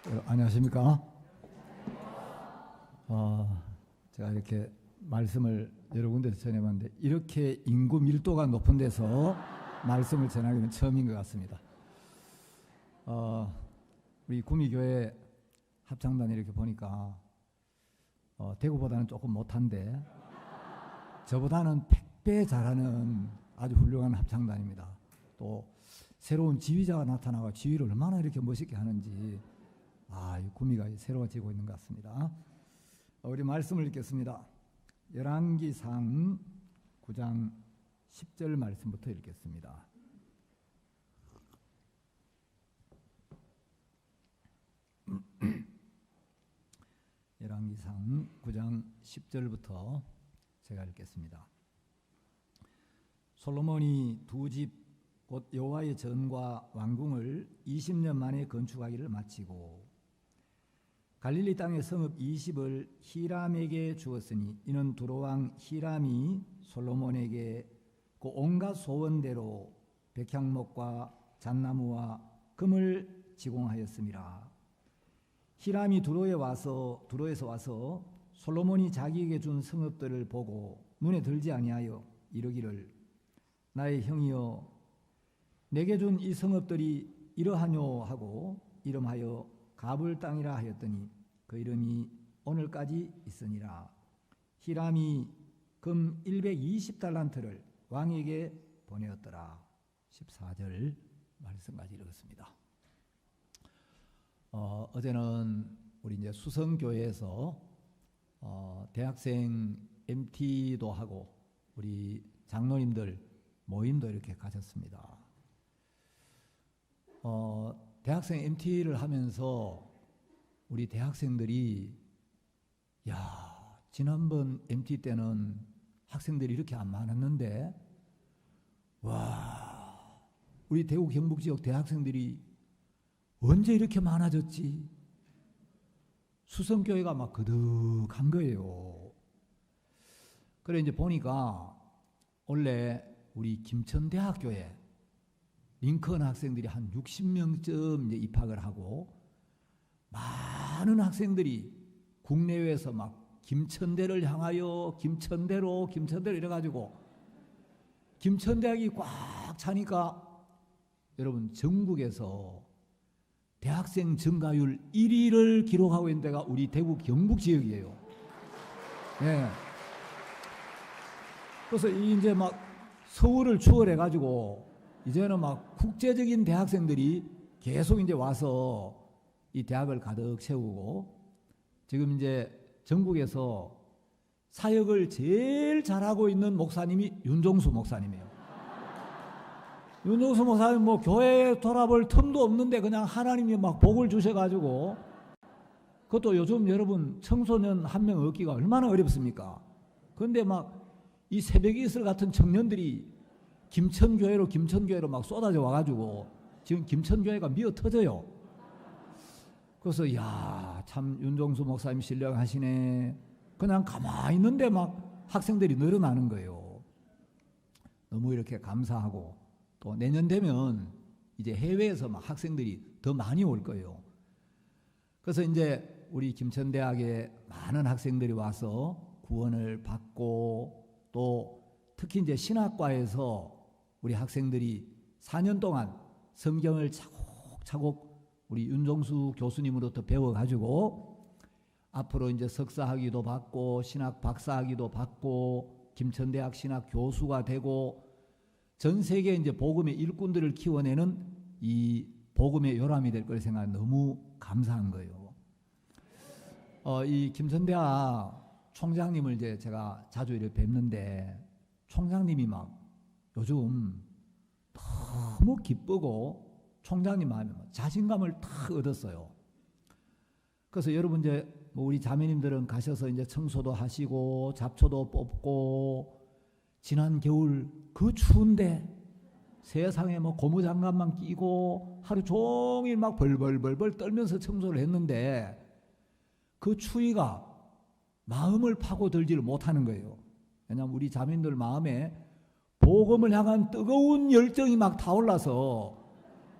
안녕하십니까? 제가 이렇게 말씀을 여러 군데서 전해봤는데 이렇게 인구 밀도가 높은 데서 말씀을 전하기는 처음인 것 같습니다. 우리 구미교회 합창단 이렇게 보니까 대구보다는 조금 못한데 저보다는 100배 잘하는 아주 훌륭한 합창단입니다. 또 새로운 지휘자가 나타나고 지휘를 얼마나 이렇게 멋있게 하는지 이 구미가 새로워지고 있는 것 같습니다. 우리 말씀을 읽겠습니다. 열왕기상 9장 10절 말씀부터 읽겠습니다. 열왕기상 9장 10절부터 제가 읽겠습니다. 솔로몬이 두 집 곧 여호와의 전과 왕궁을 20년 만에 건축하기를 마치고 갈릴리 땅의 성읍 20을 히람에게 주었으니 이는 두로왕 히람이 솔로몬에게 그 온갖 소원대로 백향목과 잣나무와 금을 지공하였음이라. 히람이 두로에서 와서 솔로몬이 자기에게 준 성읍들을 보고 눈에 들지 아니하여 이르기를 나의 형이여 내게 준 이 성읍들이 이러하뇨 하고 이름하여 가불 땅이라 하였더니 그 이름이 오늘까지 있으니라. 히람이 금 120달란트를 왕에게 보내었더라. 14절 말씀까지 읽었습니다. 어제는 우리 이제 수성교회에서 대학생 MT도 하고 우리 장로님들 모임도 이렇게 가졌습니다. 대학생 MT를 하면서 우리 대학생들이 지난번 MT 때는 학생들이 이렇게 안 많았는데 우리 대구 경북 지역 대학생들이 언제 이렇게 많아졌지? 수성교회가 막 그득한 거예요. 그래 이제 보니까 원래 우리 김천대학교에 링컨 학생들이 한 60명쯤 이제 입학을 하고 많은 학생들이 국내외에서 막 김천대를 향하여 김천대로 이래가지고 김천대학이 꽉 차니까 여러분 전국에서 대학생 증가율 1위를 기록하고 있는 데가 우리 대구 경북 지역이에요. 네. 그래서 이제 막 서울을 추월해가지고 이제는 막 국제적인 대학생들이 계속 이제 와서 이 대학을 가득 채우고 지금 이제 전국에서 사역을 제일 잘하고 있는 목사님이 윤종수 목사님이에요. 윤종수 목사님 뭐 교회에 돌아볼 틈도 없는데 그냥 하나님이 막 복을 주셔가지고 그것도 요즘 여러분 청소년 한 명 얻기가 얼마나 어렵습니까? 그런데 막 이 새벽이 이슬 같은 청년들이 김천교회로 막 쏟아져 와가지고 지금 김천교회가 미어 터져요. 그래서 참 윤종수 목사님 신령하시네. 그냥 가만히 있는데 막 학생들이 늘어나는 거예요. 너무 이렇게 감사하고 또 내년 되면 이제 해외에서 막 학생들이 더 많이 올 거예요. 그래서 이제 우리 김천대학에 많은 학생들이 와서 구원을 받고 또 특히 이제 신학과에서 우리 학생들이 4년 동안 성경을 차곡차곡 우리 윤종수 교수님으로부터 배워가지고 앞으로 이제 석사학위도 받고 신학 박사학위도 받고 김천대학 신학 교수가 되고 전 세계 이제 복음의 일꾼들을 키워내는 이 복음의 요람이 될 걸 생각해 너무 감사한 거예요. 이 김천대학 총장님을 이제 제가 자주 이렇게 뵙는데 총장님이 막 요즘 너무 기쁘고 총장님 마음에 자신감을 탁 얻었어요. 그래서 여러분 이제 뭐 우리 자매님들은 가셔서 이제 청소도 하시고 잡초도 뽑고 지난 겨울 그 추운데 세상에 뭐 고무장갑만 끼고 하루 종일 막 벌벌벌벌 떨면서 청소를 했는데 그 추위가 마음을 파고들지를 못하는 거예요. 왜냐하면 우리 자매님들 마음에 복음을 향한 뜨거운 열정이 막 타올라서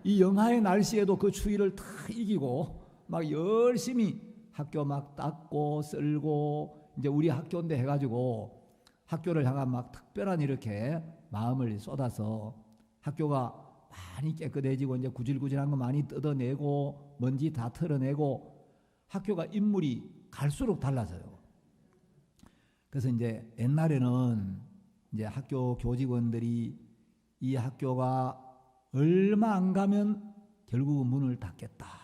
이 영하의 날씨에도 그 추위를 다 이기고 막 열심히 학교 막 닦고 쓸고 이제 우리 학교인데 해가지고 학교를 향한 막 특별한 이렇게 마음을 쏟아서 학교가 많이 깨끗해지고 이제 구질구질한 거 많이 뜯어내고 먼지 다 털어내고 학교가 인물이 갈수록 달라져요. 그래서 이제 옛날에는 이제 학교 교직원들이 이 학교가 얼마 안 가면 결국은 문을 닫겠다.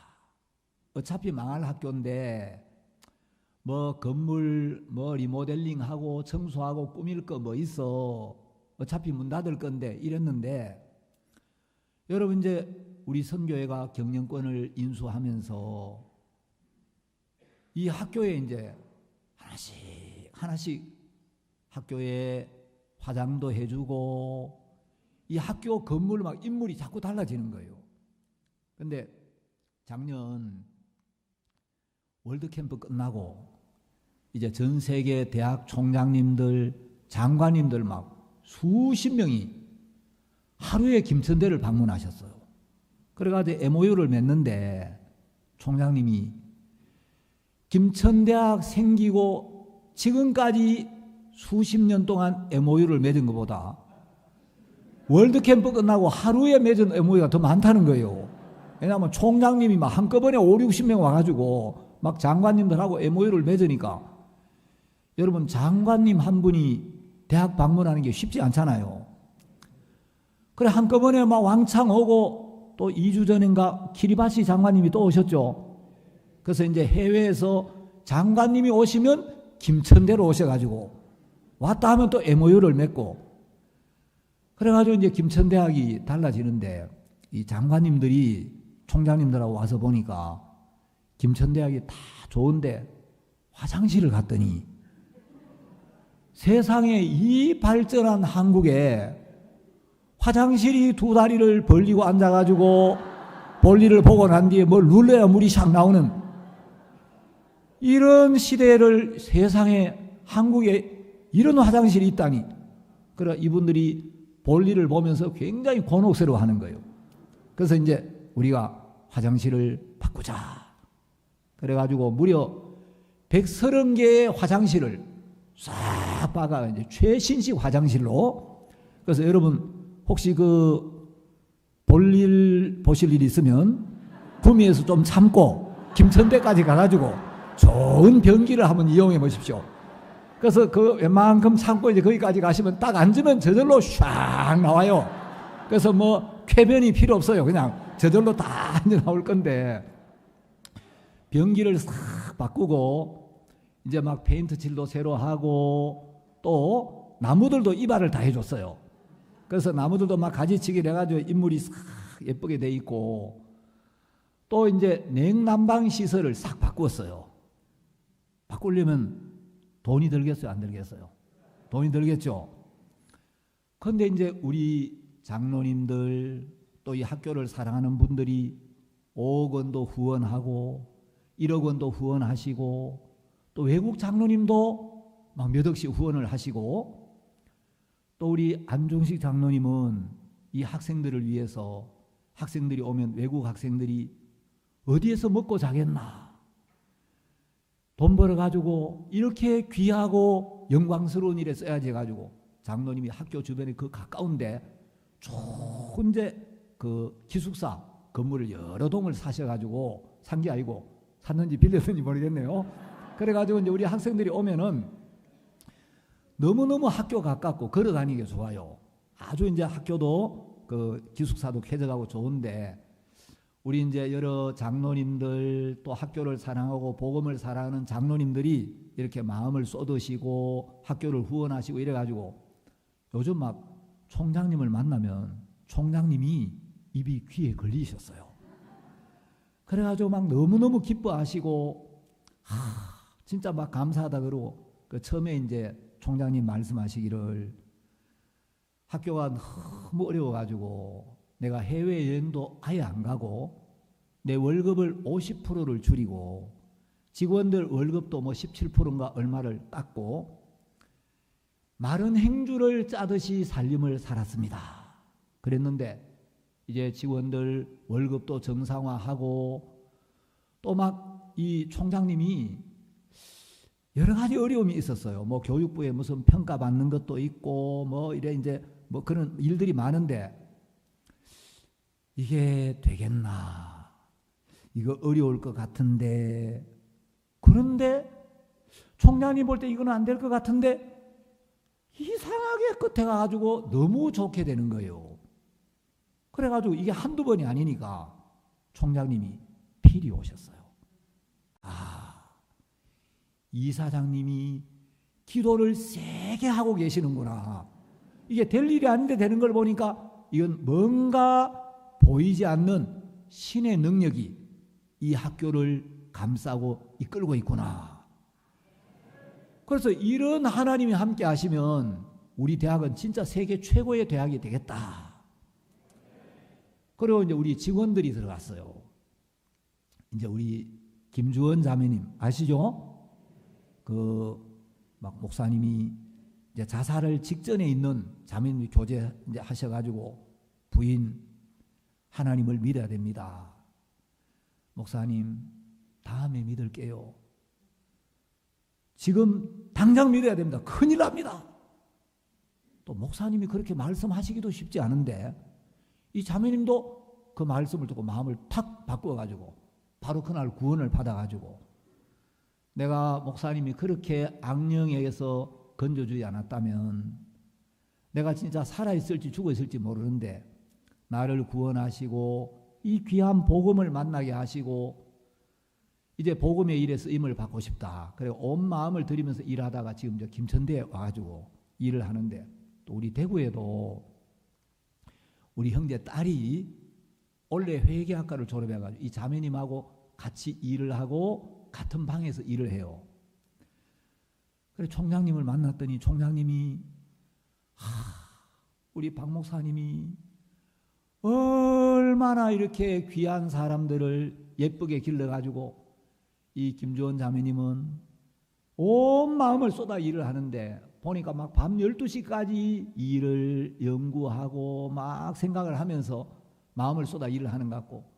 어차피 망할 학교인데 뭐 건물 뭐 리모델링하고 청소하고 꾸밀 거 뭐 있어. 어차피 문 닫을 건데 이랬는데 여러분 이제 우리 선교회가 경영권을 인수하면서 이 학교에 이제 하나씩 학교에 화장도 해주고 이 학교 건물 막 인물이 자꾸 달라지는 거예요. 근데 작년 월드캠프 끝나고 이제 전 세계 대학 총장님들, 장관님들 막 수십 명이 하루에 김천대를 방문하셨어요. 그래가지고 MOU를 맺는데 총장님이 김천대학 생기고 지금까지 수십 년 동안 MOU를 맺은 것보다 월드캠프 끝나고 하루에 맺은 MOU가 더 많다는 거예요. 왜냐하면 총장님이 막 한꺼번에 5, 60명 와가지고 막 장관님들하고 MOU를 맺으니까 여러분 장관님 한 분이 대학 방문하는 게 쉽지 않잖아요. 그래 한꺼번에 막 왕창 오고 또 2주 전인가 키리바시 장관님이 또 오셨죠. 그래서 이제 해외에서 장관님이 오시면 김천대로 오셔가지고 왔다 하면 또 MOU를 맺고 그래가지고 이제 김천대학이 달라지는데 이 장관님들이 총장님들하고 와서 보니까 김천대학이 다 좋은데 화장실을 갔더니 세상에 이 발전한 한국에 화장실이 두 다리를 벌리고 앉아가지고 볼일을 보고 난 뒤에 뭘 눌러야 물이 샥 나오는 이런 시대를 세상에 한국에 이런 화장실이 있다니. 그래 이분들이 볼일을 보면서 굉장히 곤혹스러워하는 거예요. 그래서 이제 우리가 화장실을 바꾸자. 그래가지고 무려 130개의 화장실을 싹 박아 이제 최신식 화장실로. 그래서 여러분 혹시 그 볼일 보실 일 있으면 구미에서 좀 참고 김천대까지 가가지고 좋은 변기를 한번 이용해 보십시오. 그래서 그 웬만큼 참고 이제 거기까지 가시면 딱 앉으면 저절로 샥 나와요. 그래서 뭐 쾌변이 필요 없어요. 그냥 저절로 다 이제 나올 건데 변기를 싹 바꾸고 이제 막 페인트 칠도 새로 하고 또 나무들도 이발을 다 해줬어요. 그래서 나무들도 막 가지치기를 해가지고 인물이 싹 예쁘게 돼 있고 또 이제 냉난방 시설을 싹 바꾸었어요. 바꾸려면 돈이 들겠어요? 안 들겠어요? 돈이 들겠죠? 그런데 이제 우리 장로님들 또 이 학교를 사랑하는 분들이 5억 원도 후원하고 1억 원도 후원하시고 또 외국 장로님도 막 몇 억씩 후원을 하시고 또 우리 안종식 장로님은 이 학생들을 위해서 학생들이 오면 외국 학생들이 어디에서 먹고 자겠나 돈 벌어가지고 이렇게 귀하고 영광스러운 일에 써야지 해가지고 장로님이 학교 주변에 그 가까운데 좋은 그 기숙사 건물을 여러 동을 사셔가지고 산 게 아니고 샀는지 빌렸는지 모르겠네요. 그래가지고 이제 우리 학생들이 오면은 너무너무 학교 가깝고 걸어 다니기 좋아요. 아주 이제 학교도 그 기숙사도 쾌적하고 좋은데 우리 이제 여러 장로님들 또 학교를 사랑하고 복음을 사랑하는 장로님들이 이렇게 마음을 쏟으시고 학교를 후원하시고 이래가지고 요즘 막 총장님을 만나면 총장님이 입이 귀에 걸리셨어요. 그래가지고 막 너무너무 기뻐하시고 진짜 막 감사하다 그러고 그 처음에 이제 총장님 말씀하시기를 학교가 너무 어려워가지고 내가 해외여행도 아예 안 가고 내 월급을 50%를 줄이고 직원들 월급도 뭐 17%인가 얼마를 깎고 마른 행주를 짜듯이 살림을 살았습니다. 그랬는데 이제 직원들 월급도 정상화하고 또 막 이 총장님이 여러 가지 어려움이 있었어요. 뭐 교육부에 무슨 평가받는 것도 있고 뭐 이래 이제 뭐 그런 일들이 많은데 이게 되겠나? 이거 어려울 것 같은데, 그런데 총장님 볼 때 이거는 안 될 것 같은데 이상하게 끝에 가가지고 너무 좋게 되는 거예요. 그래가지고 이게 한두 번이 아니니까 총장님이 필히 오셨어요. 이사장님이 기도를 세게 하고 계시는구나. 이게 될 일이 아닌데 되는 걸 보니까 이건 뭔가 보이지 않는 신의 능력이 이 학교를 감싸고 이끌고 있구나. 그래서 이런 하나님이 함께 하시면 우리 대학은 진짜 세계 최고의 대학이 되겠다. 그리고 이제 우리 직원들이 들어갔어요. 이제 우리 김주원 자매님 아시죠? 막 목사님이 이제 자살을 직전에 있는 자매님이 교제 이제 하셔가지고 부인 하나님을 믿어야 됩니다. 목사님 다음에 믿을게요. 지금 당장 믿어야 됩니다. 큰일 납니다. 또 목사님이 그렇게 말씀하시기도 쉽지 않은데 이 자매님도 그 말씀을 듣고 마음을 탁 바꿔가지고 바로 그날 구원을 받아가지고 내가 목사님이 그렇게 악령에게서 건져주지 않았다면 내가 진짜 살아있을지 죽어있을지 모르는데 나를 구원하시고 이 귀한 복음을 만나게 하시고 이제 복음의 일에 쓰임을 받고 싶다. 그리고 온 마음을 들이면서 일하다가 지금 저 김천대에 와가지고 일을 하는데 또 우리 대구에도 우리 형제 딸이 원래 회계학과를 졸업해가지고 이 자매님하고 같이 일을 하고 같은 방에서 일을 해요. 그래서 총장님을 만났더니 총장님이 우리 박 목사님이 얼마나 이렇게 귀한 사람들을 예쁘게 길러가지고 이 김주원 자매님은 온 마음을 쏟아 일을 하는데 보니까 막 밤 12시까지 일을 연구하고 막 생각을 하면서 마음을 쏟아 일을 하는 것 같고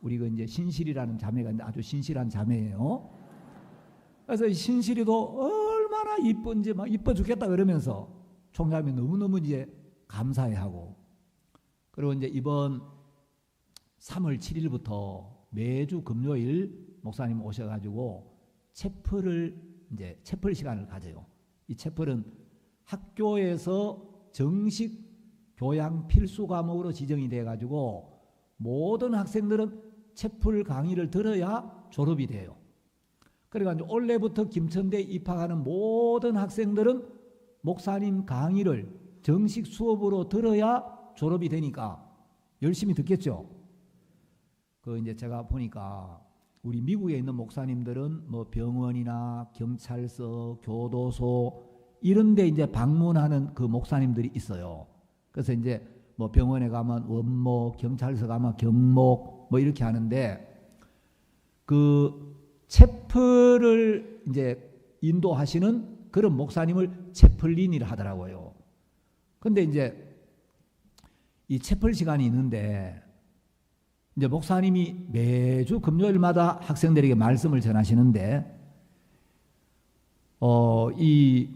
우리 그 이제 신실이라는 자매가 있는데 아주 신실한 자매예요. 그래서 신실이도 얼마나 이쁜지 막 이뻐 죽겠다 그러면서 총장님이 너무너무 이제 감사해하고 그리고 이제 이번 3월 7일부터 매주 금요일 목사님 오셔가지고 채플을 이제 채플 시간을 가져요. 이 채플은 학교에서 정식 교양 필수 과목으로 지정이 돼가지고 모든 학생들은 채플 강의를 들어야 졸업이 돼요. 그러니까 올해부터 김천대에 입학하는 모든 학생들은 목사님 강의를 정식 수업으로 들어야 졸업이 되니까 열심히 듣겠죠. 그 이제 제가 보니까 우리 미국에 있는 목사님들은 뭐 병원이나 경찰서, 교도소 이런 데 이제 방문하는 그 목사님들이 있어요. 그래서 이제 뭐 병원에 가면 원목, 경찰서 가면 경목 뭐 이렇게 하는데 그 채플을 이제 인도하시는 그런 목사님을 채플린이라 하더라고요. 근데 이제 이 채플 시간이 있는데 이제 목사님이 매주 금요일마다 학생들에게 말씀을 전하시는데 우리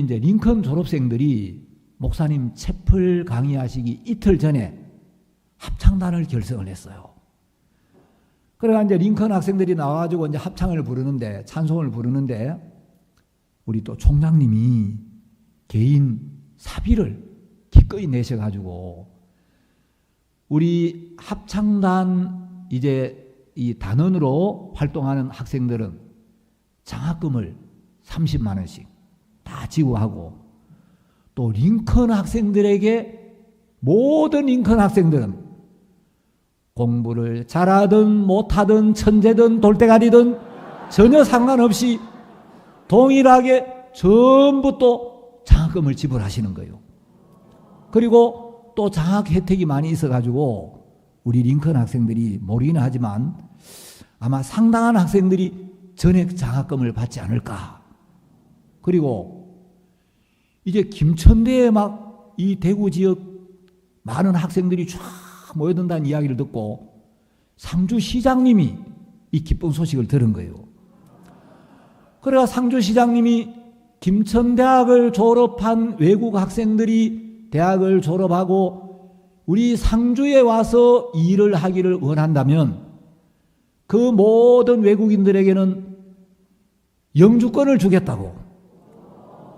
이제 링컨 졸업생들이 목사님 채플 강의하시기 이틀 전에 합창단을 결성을 했어요. 그래가 이제 링컨 학생들이 나와가지고 이제 합창을 부르는데 찬송을 부르는데 우리 또 총장님이 개인 사비를 기꺼이 내셔가지고 우리 합창단 이제 이 단원으로 활동하는 학생들은 장학금을 30만 원씩 다 지급하고 또 링컨 학생들에게 모든 링컨 학생들은 공부를 잘하든 못하든 천재든 돌대가리든 전혀 상관없이 동일하게 전부 또 장학금을 지불하시는 거예요. 그리고 또 장학 혜택이 많이 있어가지고 우리 링컨 학생들이 모르긴 하지만 아마 상당한 학생들이 전액 장학금을 받지 않을까. 그리고 이제 김천대에 막 이 대구 지역 많은 학생들이 쫙 모여든다는 이야기를 듣고 상주시장님이 이 기쁜 소식을 들은 거예요. 그래가 상주시장님이 김천대학을 졸업한 외국 학생들이 대학을 졸업하고 우리 상주에 와서 일을 하기를 원한다면 그 모든 외국인들에게는 영주권을 주겠다고.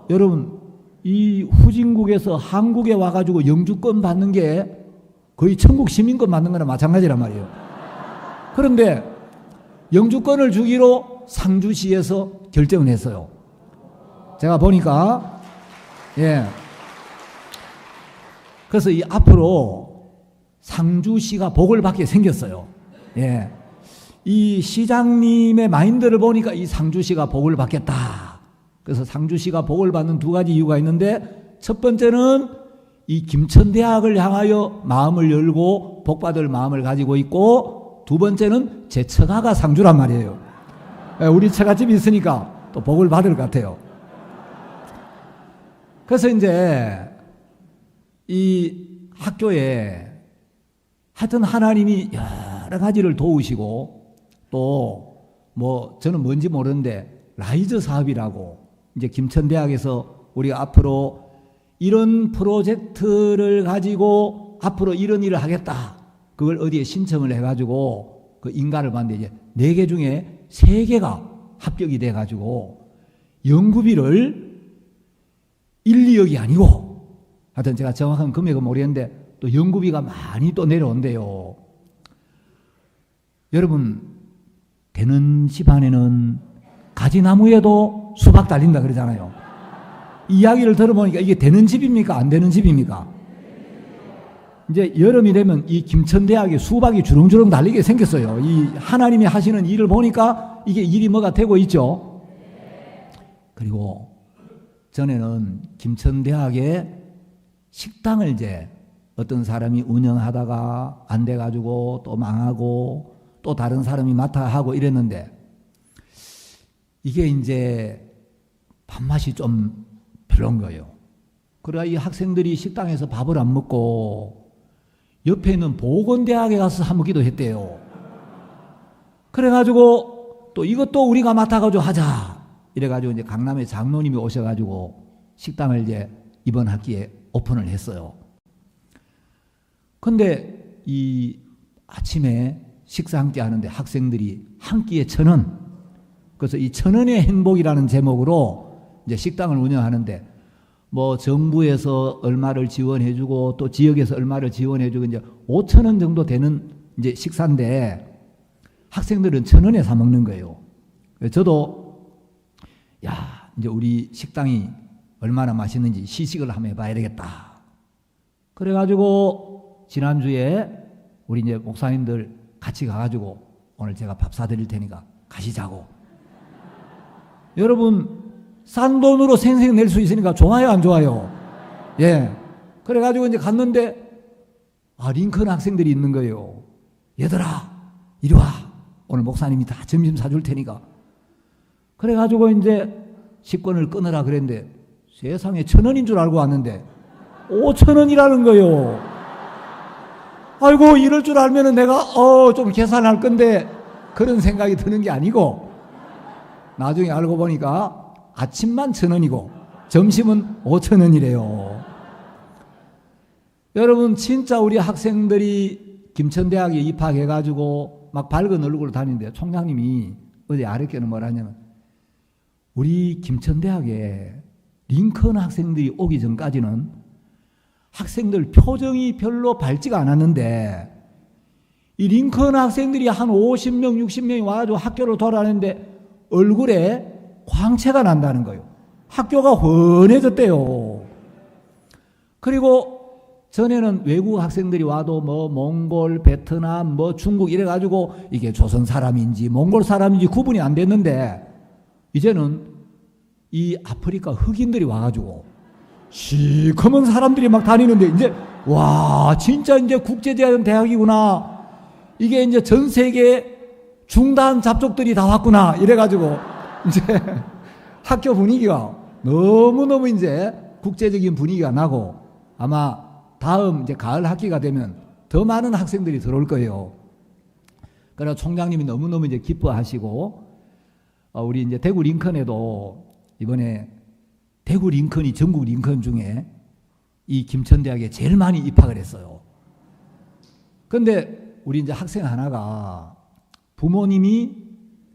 여러분, 이 후진국에서 한국에 와가지고 영주권 받는 게 거의 천국 시민권 받는 거나 마찬가지란 말이에요. 그런데 영주권을 주기로 상주시에서 결정을 했어요. 제가 보니까, 예. 그래서 이 앞으로 상주시가 복을 받게 생겼어요. 예. 이 시장님의 마인드를 보니까 이 상주시가 복을 받겠다. 그래서 상주시가 복을 받는 두 가지 이유가 있는데, 첫 번째는 이 김천대학을 향하여 마음을 열고 복받을 마음을 가지고 있고, 두 번째는 제 처가가 상주란 말이에요. 우리 처가집이 있으니까 또 복을 받을 것 같아요. 그래서 이제 이 학교에 하여튼 하나님이 여러 가지를 도우시고, 또 뭐 저는 뭔지 모르는데 라이즈 사업이라고 이제 김천대학에서 우리가 앞으로 이런 프로젝트를 가지고 앞으로 이런 일을 하겠다. 그걸 어디에 신청을 해가지고 그 인가를 받는데 이제 4개 중에 3개가 합격이 돼가지고 연구비를 1, 2억이 아니고, 하여튼 제가 정확한 금액은 모르겠는데 또 연구비가 많이 또 내려온대요. 여러분, 되는 집안에는 가지나무에도 수박 달린다 그러잖아요. 이 이야기를 들어보니까 이게 되는 집입니까? 안 되는 집입니까? 이제 여름이 되면 이 김천대학에 수박이 주렁주렁 달리게 생겼어요. 이 하나님이 하시는 일을 보니까 이게 일이 뭐가 되고 있죠. 그리고 전에는 김천대학에 식당을 이제 어떤 사람이 운영하다가 안 돼가지고 또 망하고 또 다른 사람이 맡아 하고 이랬는데, 이게 이제 밥맛이 좀 별론 거예요. 그래야 이 학생들이 식당에서 밥을 안 먹고 옆에 있는 보건대학에 가서 사 먹기도 했대요. 그래가지고 또 이것도 우리가 맡아가지고 하자. 이래가지고 이제 강남에 장로님이 오셔가지고 식당을 이제 이번 학기에 오픈을 했어요. 근데 이 아침에 식사 함께 하는데 학생들이 한 끼에 1,000원. 그래서 이 1,000원의 행복이라는 제목으로 이제 식당을 운영하는데, 뭐 정부에서 얼마를 지원해주고 또 지역에서 얼마를 지원해주고 이제 5,000원 정도 되는 이제 식사인데 학생들은 1,000원에 사 먹는 거예요. 저도 야, 이제 우리 식당이 얼마나 맛있는지 시식을 한번 해봐야 되겠다. 그래가지고 지난주에 우리 이제 목사님들 같이 가가지고 오늘 제가 밥 사드릴 테니까 가시자고. 여러분, 싼 돈으로 생생 낼 수 있으니까 좋아요, 안 좋아요? 예. 그래가지고 이제 갔는데, 링컨 학생들이 있는 거예요. 얘들아, 이리 와. 오늘 목사님이 다 점심 사줄 테니까. 그래가지고 이제 식권을 끊으라 그랬는데, 세상에 1,000원인 줄 알고 왔는데, 5,000원이라는 거예요. 아이고, 이럴 줄 알면은 내가, 좀 계산할 건데, 그런 생각이 드는 게 아니고, 나중에 알고 보니까 아침만 1,000원이고, 점심은 5,000원이래요. 여러분, 진짜 우리 학생들이 김천대학에 입학해가지고 막 밝은 얼굴로 다니는데, 총장님이 어제 아랫게는 뭐라 하냐면, 우리 김천대학에 링컨 학생들이 오기 전까지는 학생들 표정이 별로 밝지가 않았는데, 이 링컨 학생들이 한 50명, 60명이 와가지고 학교를 돌아다니는데 얼굴에 광채가 난다는 거예요. 학교가 훤해졌대요. 그리고 전에는 외국 학생들이 와도 뭐 몽골, 베트남, 뭐 중국 이래가지고 이게 조선 사람인지 몽골 사람인지 구분이 안 됐는데, 이제는 이 아프리카 흑인들이 와가지고 시커먼 사람들이 막 다니는데, 이제 와, 진짜 이제 국제대학이구나. 이게 이제 전 세계 중단 잡족들이 다 왔구나. 이래가지고 이제 학교 분위기가 너무너무 이제 국제적인 분위기가 나고, 아마 다음 이제 가을 학기가 되면 더 많은 학생들이 들어올 거예요. 그래서 총장님이 너무너무 이제 기뻐하시고, 우리 이제 대구 링컨에도 이번에 대구 링컨이 전국 링컨 중에 이 김천대학에 제일 많이 입학을 했어요. 근데 우리 이제 학생 하나가 부모님이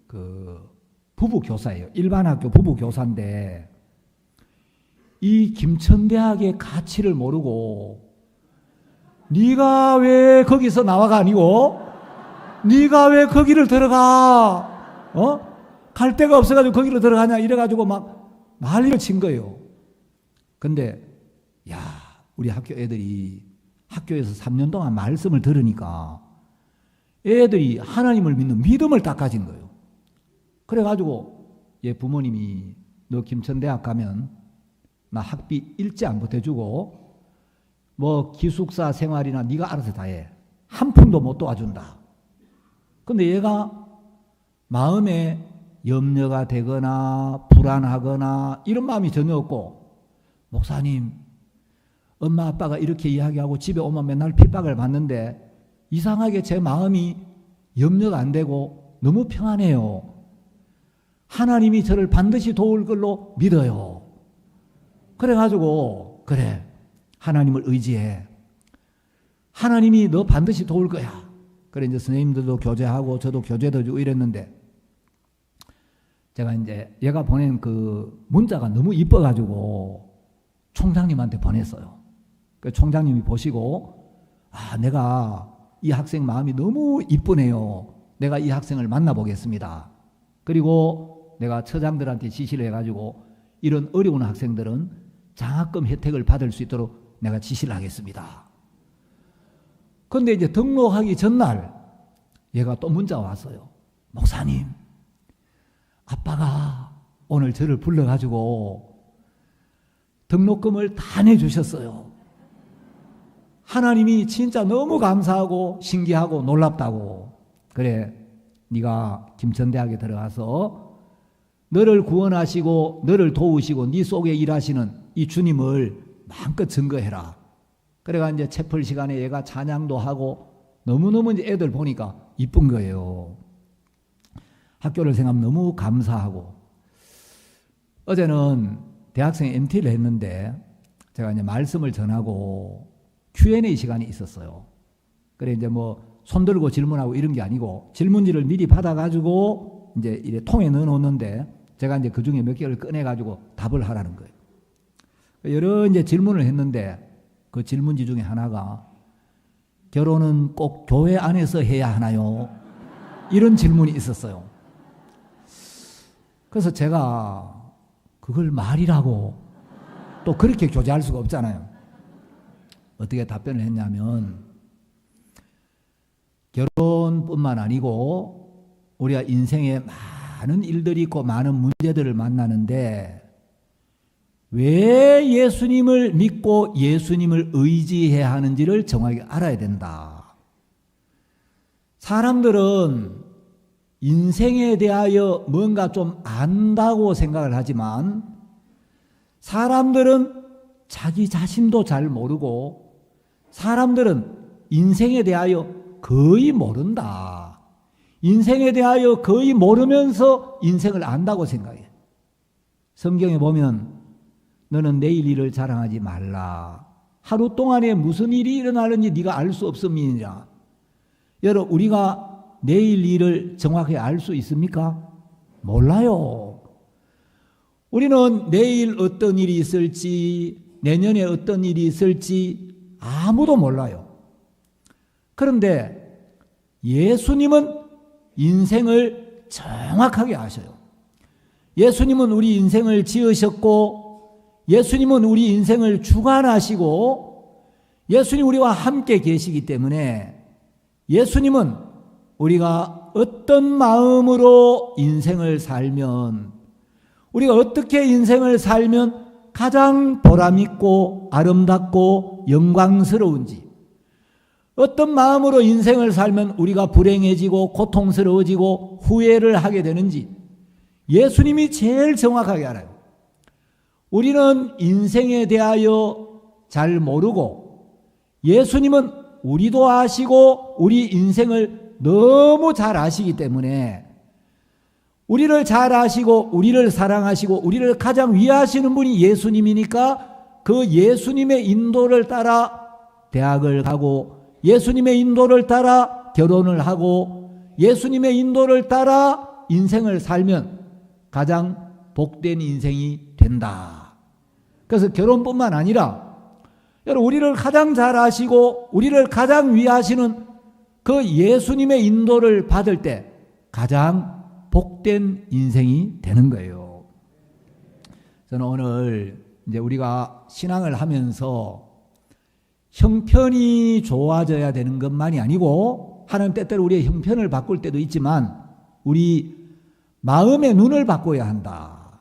그 부부 교사예요. 일반 학교 부부 교사인데 이 김천대학의 가치를 모르고 네가 왜 거기서 나와가 아니고 네가 왜 거기를 들어가? 갈 데가 없어가지고 거기로 들어가냐 이래가지고 막 난리를 친 거예요. 근데 야, 우리 학교 애들이 학교에서 3년 동안 말씀을 들으니까 애들이 하나님을 믿는 믿음을 딱 가진 거예요. 그래가지고 얘 부모님이 너 김천대학 가면 나 학비 일제 안 보태주고 뭐 기숙사 생활이나 네가 알아서 다 해. 한 푼도 못 도와준다. 근데 얘가 마음에 염려가 되거나 불안하거나 이런 마음이 전혀 없고, 목사님 엄마 아빠가 이렇게 이야기하고 집에 오면 맨날 핍박을 받는데 이상하게 제 마음이 염려가 안 되고 너무 평안해요. 하나님이 저를 반드시 도울 걸로 믿어요. 그래가지고 그래, 하나님을 의지해. 하나님이 너 반드시 도울 거야. 그래 이제 선생님들도 교제하고 저도 교제도 주고 이랬는데, 제가 이제 얘가 보낸 그 문자가 너무 이뻐가지고 총장님한테 보냈어요. 그 총장님이 보시고, 아, 내가 이 학생 마음이 너무 이쁘네요. 내가 이 학생을 만나보겠습니다. 그리고 내가 처장들한테 지시를 해가지고 이런 어려운 학생들은 장학금 혜택을 받을 수 있도록 내가 지시를 하겠습니다. 그런데 이제 등록하기 전날 얘가 또 문자가 왔어요. 목사님, 아빠가 오늘 저를 불러가지고 등록금을 다 내주셨어요. 하나님이 진짜 너무 감사하고 신기하고 놀랍다고. 그래, 네가 김천대학에 들어가서 너를 구원하시고 너를 도우시고 네 속에 일하시는 이 주님을 마음껏 증거해라. 그래가 이제 채플 시간에 얘가 찬양도 하고 너무너무 이제 애들 보니까 이쁜 거예요. 학교를 생각하면 너무 감사하고. 어제는 대학생 MT를 했는데 제가 이제 말씀을 전하고 Q&A 시간이 있었어요. 그래 이제 뭐 손들고 질문하고 이런 게 아니고 질문지를 미리 받아가지고 이제 이래 통에 넣어놓는데 제가 이제 그 중에 몇 개를 꺼내가지고 답을 하라는 거예요. 여러 이제 질문을 했는데 그 질문지 중에 하나가 결혼은 꼭 교회 안에서 해야 하나요? 이런 질문이 있었어요. 그래서 제가 그걸 말이라고 또 그렇게 교제할 수가 없잖아요. 어떻게 답변을 했냐면, 결혼뿐만 아니고 우리가 인생에 많은 일들이 있고 많은 문제들을 만나는데 왜 예수님을 믿고 예수님을 의지해야 하는지를 정확히 알아야 된다. 사람들은 인생에 대하여 뭔가 좀 안다고 생각을 하지만 사람들은 자기 자신도 잘 모르고 사람들은 인생에 대하여 거의 모른다. 인생에 대하여 거의 모르면서 인생을 안다고 생각해. 성경에 보면 너는 내일 일을 자랑하지 말라. 하루 동안에 무슨 일이 일어나는지 네가 알 수 없음이니라. 여러분, 우리가 내일 일을 정확히 알 수 있습니까? 몰라요. 우리는 내일 어떤 일이 있을지, 내년에 어떤 일이 있을지 아무도 몰라요. 그런데 예수님은 인생을 정확하게 아셔요. 예수님은 우리 인생을 지으셨고 예수님은 우리 인생을 주관하시고 예수님 우리와 함께 계시기 때문에 예수님은 우리가 어떤 마음으로 인생을 살면, 우리가 어떻게 인생을 살면 가장 보람있고 아름답고 영광스러운지, 어떤 마음으로 인생을 살면 우리가 불행해지고 고통스러워지고 후회를 하게 되는지 예수님이 제일 정확하게 알아요. 우리는 인생에 대하여 잘 모르고 예수님은 우리도 아시고 우리 인생을 너무 잘 아시기 때문에 우리를 잘 아시고 우리를 사랑하시고 우리를 가장 위하시는 분이 예수님이니까 그 예수님의 인도를 따라 대학을 가고 예수님의 인도를 따라 결혼을 하고 예수님의 인도를 따라 인생을 살면 가장 복된 인생이 된다. 그래서 결혼뿐만 아니라 여러분 우리를 가장 잘 아시고 우리를 가장 위하시는 그 예수님의 인도를 받을 때 가장 복된 인생이 되는 거예요. 저는 오늘 이제 우리가 신앙을 하면서 형편이 좋아져야 되는 것만이 아니고 하나님 때때로 우리의 형편을 바꿀 때도 있지만 우리 마음의 눈을 바꿔야 한다.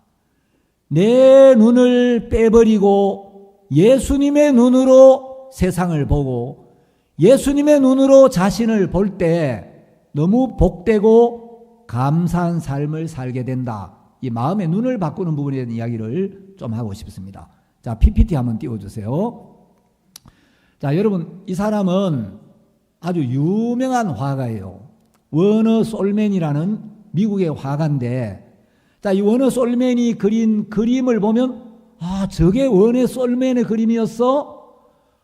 내 눈을 빼버리고 예수님의 눈으로 세상을 보고 예수님의 눈으로 자신을 볼 때 너무 복되고 감사한 삶을 살게 된다. 이 마음의 눈을 바꾸는 부분에 대한 이야기를 좀 하고 싶습니다. 자, PPT 한번 띄워주세요. 자, 여러분 이 사람은 아주 유명한 화가예요. 워너 솔맨이라는 미국의 화가인데 자, 이 워너 솔맨이 그린 그림을 보면 아, 저게 워너 솔맨의 그림이었어?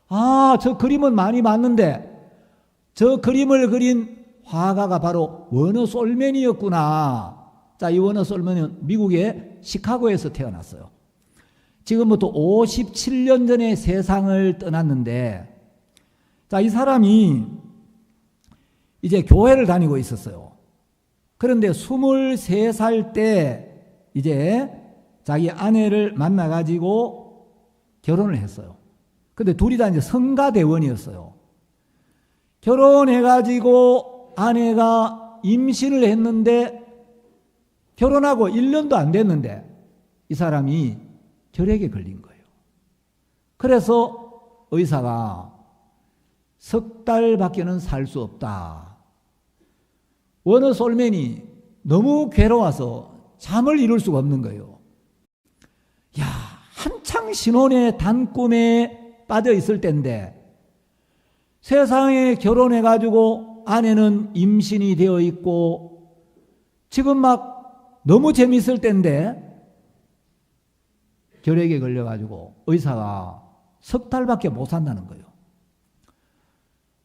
아, 저 그림은 많이 봤는데 저 그림을 그린 화가가 바로 워너 솔맨이었구나. 자, 이 워너 솔맨은 미국의 시카고에서 태어났어요. 지금부터 57년 전에 세상을 떠났는데 자, 이 사람이 이제 교회를 다니고 있었어요. 그런데 23살 때 이제 자기 아내를 만나가지고 결혼을 했어요. 근데 둘이 다 이제 성가대원이었어요. 결혼해가지고 아내가 임신을 했는데 결혼하고 1년도 안 됐는데 이 사람이 결핵에 걸린 거예요. 그래서 의사가 석 달밖에는 살 수 없다. 워너 솔맨이 너무 괴로워서 잠을 이룰 수가 없는 거예요. 야, 한창 신혼의 단꿈에 빠져 있을 때인데 세상에 결혼해가지고 아내는 임신이 되어 있고 지금 막 너무 재밌을 때인데 결핵에 걸려가지고 의사가 석 달밖에 못 산다는 거예요.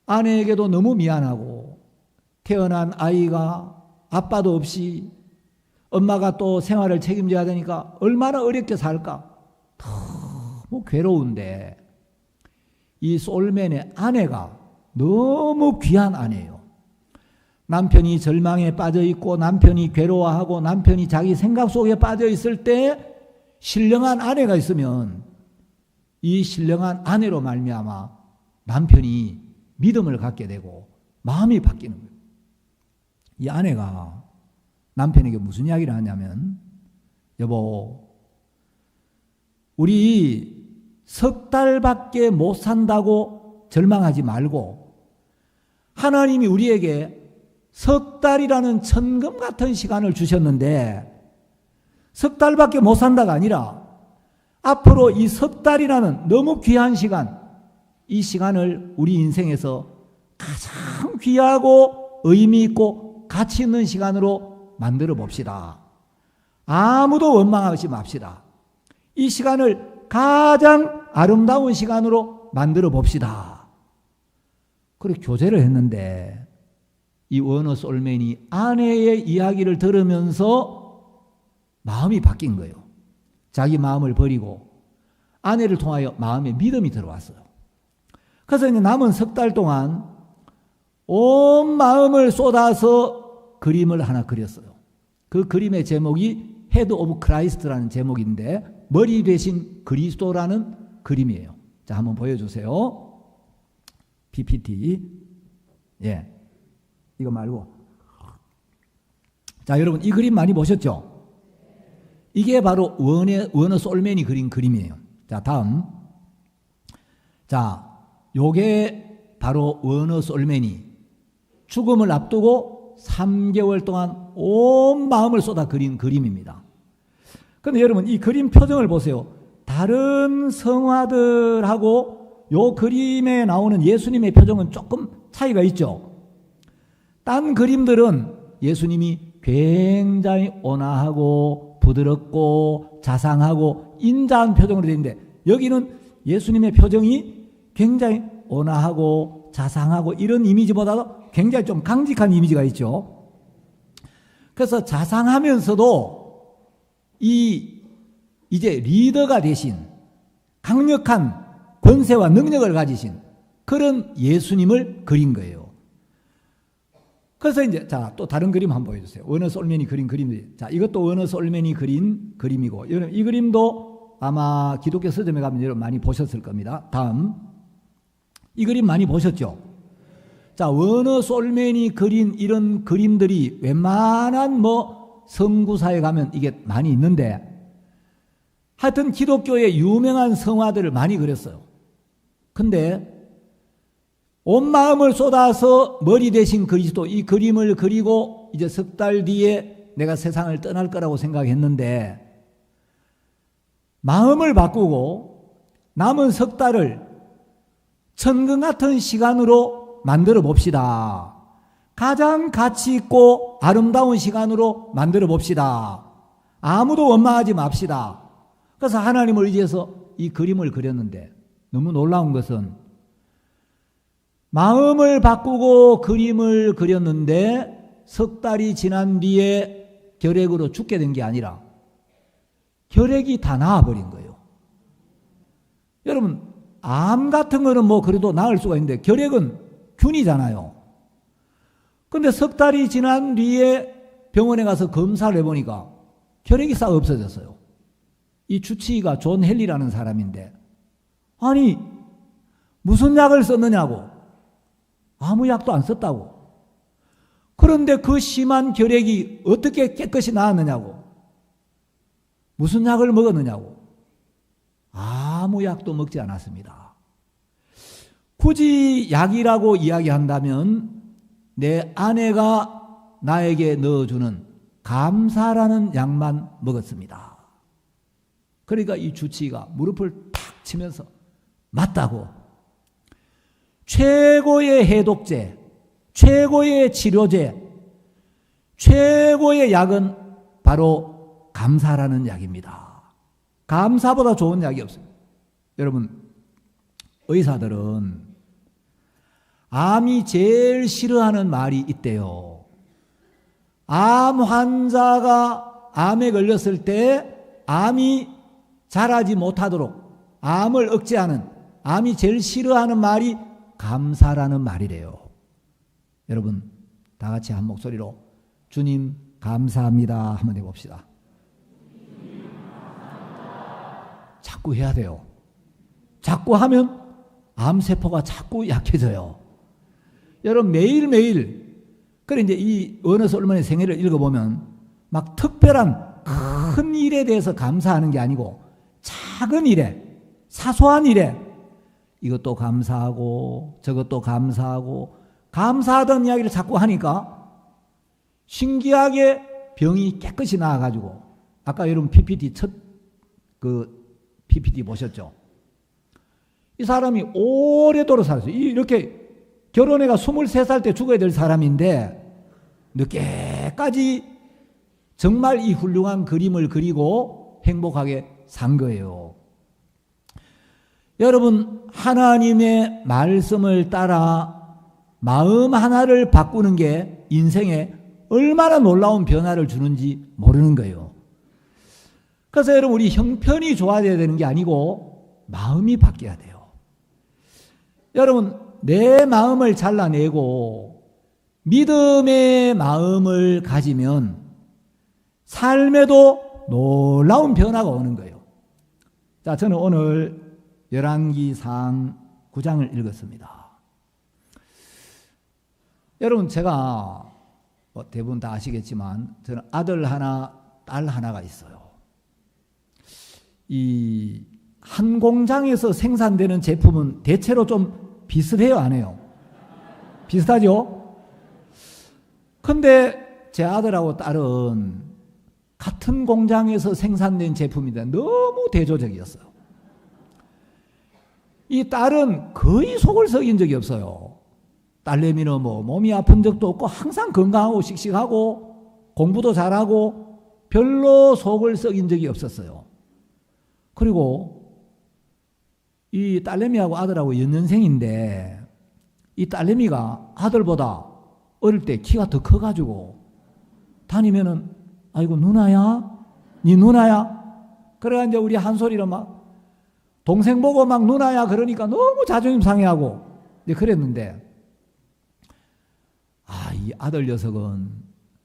아내에게도 너무 미안하고 태어난 아이가 아빠도 없이 엄마가 또 생활을 책임져야 되니까 얼마나 어렵게 살까? 너무 괴로운데 이 솔맨의 아내가 너무 귀한 아내예요. 남편이 절망에 빠져 있고 남편이 괴로워하고 남편이 자기 생각 속에 빠져 있을 때 신령한 아내가 있으면 이 신령한 아내로 말미암아 남편이 믿음을 갖게 되고 마음이 바뀌는 거예요. 이 아내가 남편에게 무슨 이야기를 하냐면 여보, 우리 석 달밖에 못 산다고 절망하지 말고 하나님이 우리에게 석 달이라는 천금 같은 시간을 주셨는데 석 달밖에 못 산다가 아니라 앞으로 이 석 달이라는 너무 귀한 시간, 이 시간을 우리 인생에서 가장 귀하고 의미 있고 가치 있는 시간으로 만들어 봅시다. 아무도 원망하지 맙시다. 이 시간을 가장 아름다운 시간으로 만들어 봅시다. 그렇게 교제를 했는데 이 워너 솔맨이 아내의 이야기를 들으면서 마음이 바뀐 거예요. 자기 마음을 버리고 아내를 통하여 마음에 믿음이 들어왔어요. 그래서 이제 남은 석 달 동안 온 마음을 쏟아서 그림을 하나 그렸어요. 그 그림의 제목이 헤드 오브 크라이스트라는 제목인데 머리 대신 그리스도라는 그림이에요. 자, 한번 보여주세요. PPT. 예. 이거 말고. 자, 여러분 이 그림 많이 보셨죠? 이게 바로 워너 솔맨이 그린 그림이에요. 자, 다음. 자, 요게 바로 워너 솔맨이 죽음을 앞두고 3개월 동안 온 마음을 쏟아 그린 그림입니다. 그런데 여러분 이 그림 표정을 보세요. 다른 성화들하고 요 그림에 나오는 예수님의 표정은 조금 차이가 있죠. 딴 그림들은 예수님이 굉장히 온화하고 부드럽고 자상하고 인자한 표정으로 되어 있는데 여기는 예수님의 표정이 굉장히 온화하고 자상하고 이런 이미지보다도 굉장히 좀 강직한 이미지가 있죠. 그래서 자상하면서도 이제 리더가 되신 강력한 권세와 능력을 가지신 그런 예수님을 그린 거예요. 그래서 이제 자, 또 다른 그림 한번 보여주세요. 워너스 올맨이 그린 그림들. 자, 이것도 워너스 올맨이 그린 그림이고, 이 그림도 아마 기독교 서점에 가면 여러분 많이 보셨을 겁니다. 다음, 이 그림 많이 보셨죠? 자, 워너스 올맨이 그린 이런 그림들이 웬만한 뭐 성구사에 가면 이게 많이 있는데, 하여튼 기독교의 유명한 성화들을 많이 그렸어요. 근데 온 마음을 쏟아서 머리 대신 그리스도 이 그림을 그리고 이제 석 달 뒤에 내가 세상을 떠날 거라고 생각했는데 마음을 바꾸고 남은 석 달을 천금 같은 시간으로 만들어 봅시다. 가장 가치 있고 아름다운 시간으로 만들어 봅시다. 아무도 원망하지 맙시다. 그래서 하나님을 의지해서 이 그림을 그렸는데 너무 놀라운 것은 마음을 바꾸고 그림을 그렸는데 석 달이 지난 뒤에 결핵으로 죽게 된 게 아니라 결핵이 다 나아버린 거예요. 여러분, 암 같은 거는 뭐 그래도 나을 수가 있는데 결핵은 균이잖아요. 근데 석 달이 지난 뒤에 병원에 가서 검사를 해보니까 결핵이 싹 없어졌어요. 이 주치의가 존 헨리라는 사람인데, 아니 무슨 약을 썼느냐고. 아무 약도 안 썼다고. 그런데 그 심한 결핵이 어떻게 깨끗이 나았느냐고. 무슨 약을 먹었느냐고. 아무 약도 먹지 않았습니다. 굳이 약이라고 이야기한다면 내 아내가 나에게 넣어주는 감사라는 약만 먹었습니다. 그러니까 이 주치의가 무릎을 탁 치면서 맞다고. 최고의 해독제, 최고의 치료제, 최고의 약은 바로 감사라는 약입니다. 감사보다 좋은 약이 없어요. 여러분, 의사들은 암이 제일 싫어하는 말이 있대요. 암 환자가 암에 걸렸을 때 암이 자라지 못하도록 암을 억제하는, 암이 제일 싫어하는 말이 감사라는 말이래요. 여러분, 다 같이 한 목소리로 주님 감사합니다 한번 해봅시다. 자꾸 해야 돼요. 자꾸 하면 암세포가 자꾸 약해져요. 여러분, 매일매일, 그래 이제 이 워너스 올맨의 생애를 읽어보면 막 특별한 큰 일에 대해서 감사하는 게 아니고 작은 일에, 사소한 일에 이것도 감사하고 저것도 감사하고 감사하던 이야기를 자꾸 하니까 신기하게 병이 깨끗이 나아가지고, 아까 여러분 PPT PPT 보셨죠? 이 사람이 오래도록 살았어요. 이렇게 결혼해가 23살 때 죽어야 될 사람인데 늦게까지 정말 이 훌륭한 그림을 그리고 행복하게 산 거예요. 여러분, 하나님의 말씀을 따라 마음 하나를 바꾸는 게 인생에 얼마나 놀라운 변화를 주는지 모르는 거예요. 그래서 여러분, 우리 형편이 좋아져야 되는 게 아니고 마음이 바뀌어야 돼요. 여러분, 내 마음을 잘라내고 믿음의 마음을 가지면 삶에도 놀라운 변화가 오는 거예요. 자, 저는 오늘 열왕기상 9장을 읽었습니다. 여러분, 제가 대부분 다 아시겠지만 저는 아들 하나, 딸 하나가 있어요. 이 한 공장에서 생산되는 제품은 대체로 좀 비슷해요, 안 해요? 비슷하죠? 근데 제 아들하고 딸은 같은 공장에서 생산된 제품인데 너무 대조적이었어요. 이 딸은 거의 속을 썩인 적이 없어요. 딸내미는 뭐 몸이 아픈 적도 없고 항상 건강하고 씩씩하고 공부도 잘하고 별로 속을 썩인 적이 없었어요. 그리고 이 딸내미하고 아들하고 연년생인데 이 딸내미가 아들보다 어릴 때 키가 더 커가지고 다니면은 아이고 누나야? 니 누나야? 그래가 이제 우리 한솔이는 막 동생 보고 막 누나야 그러니까 너무 자존심 상해하고 이제 그랬는데 이 아들 녀석은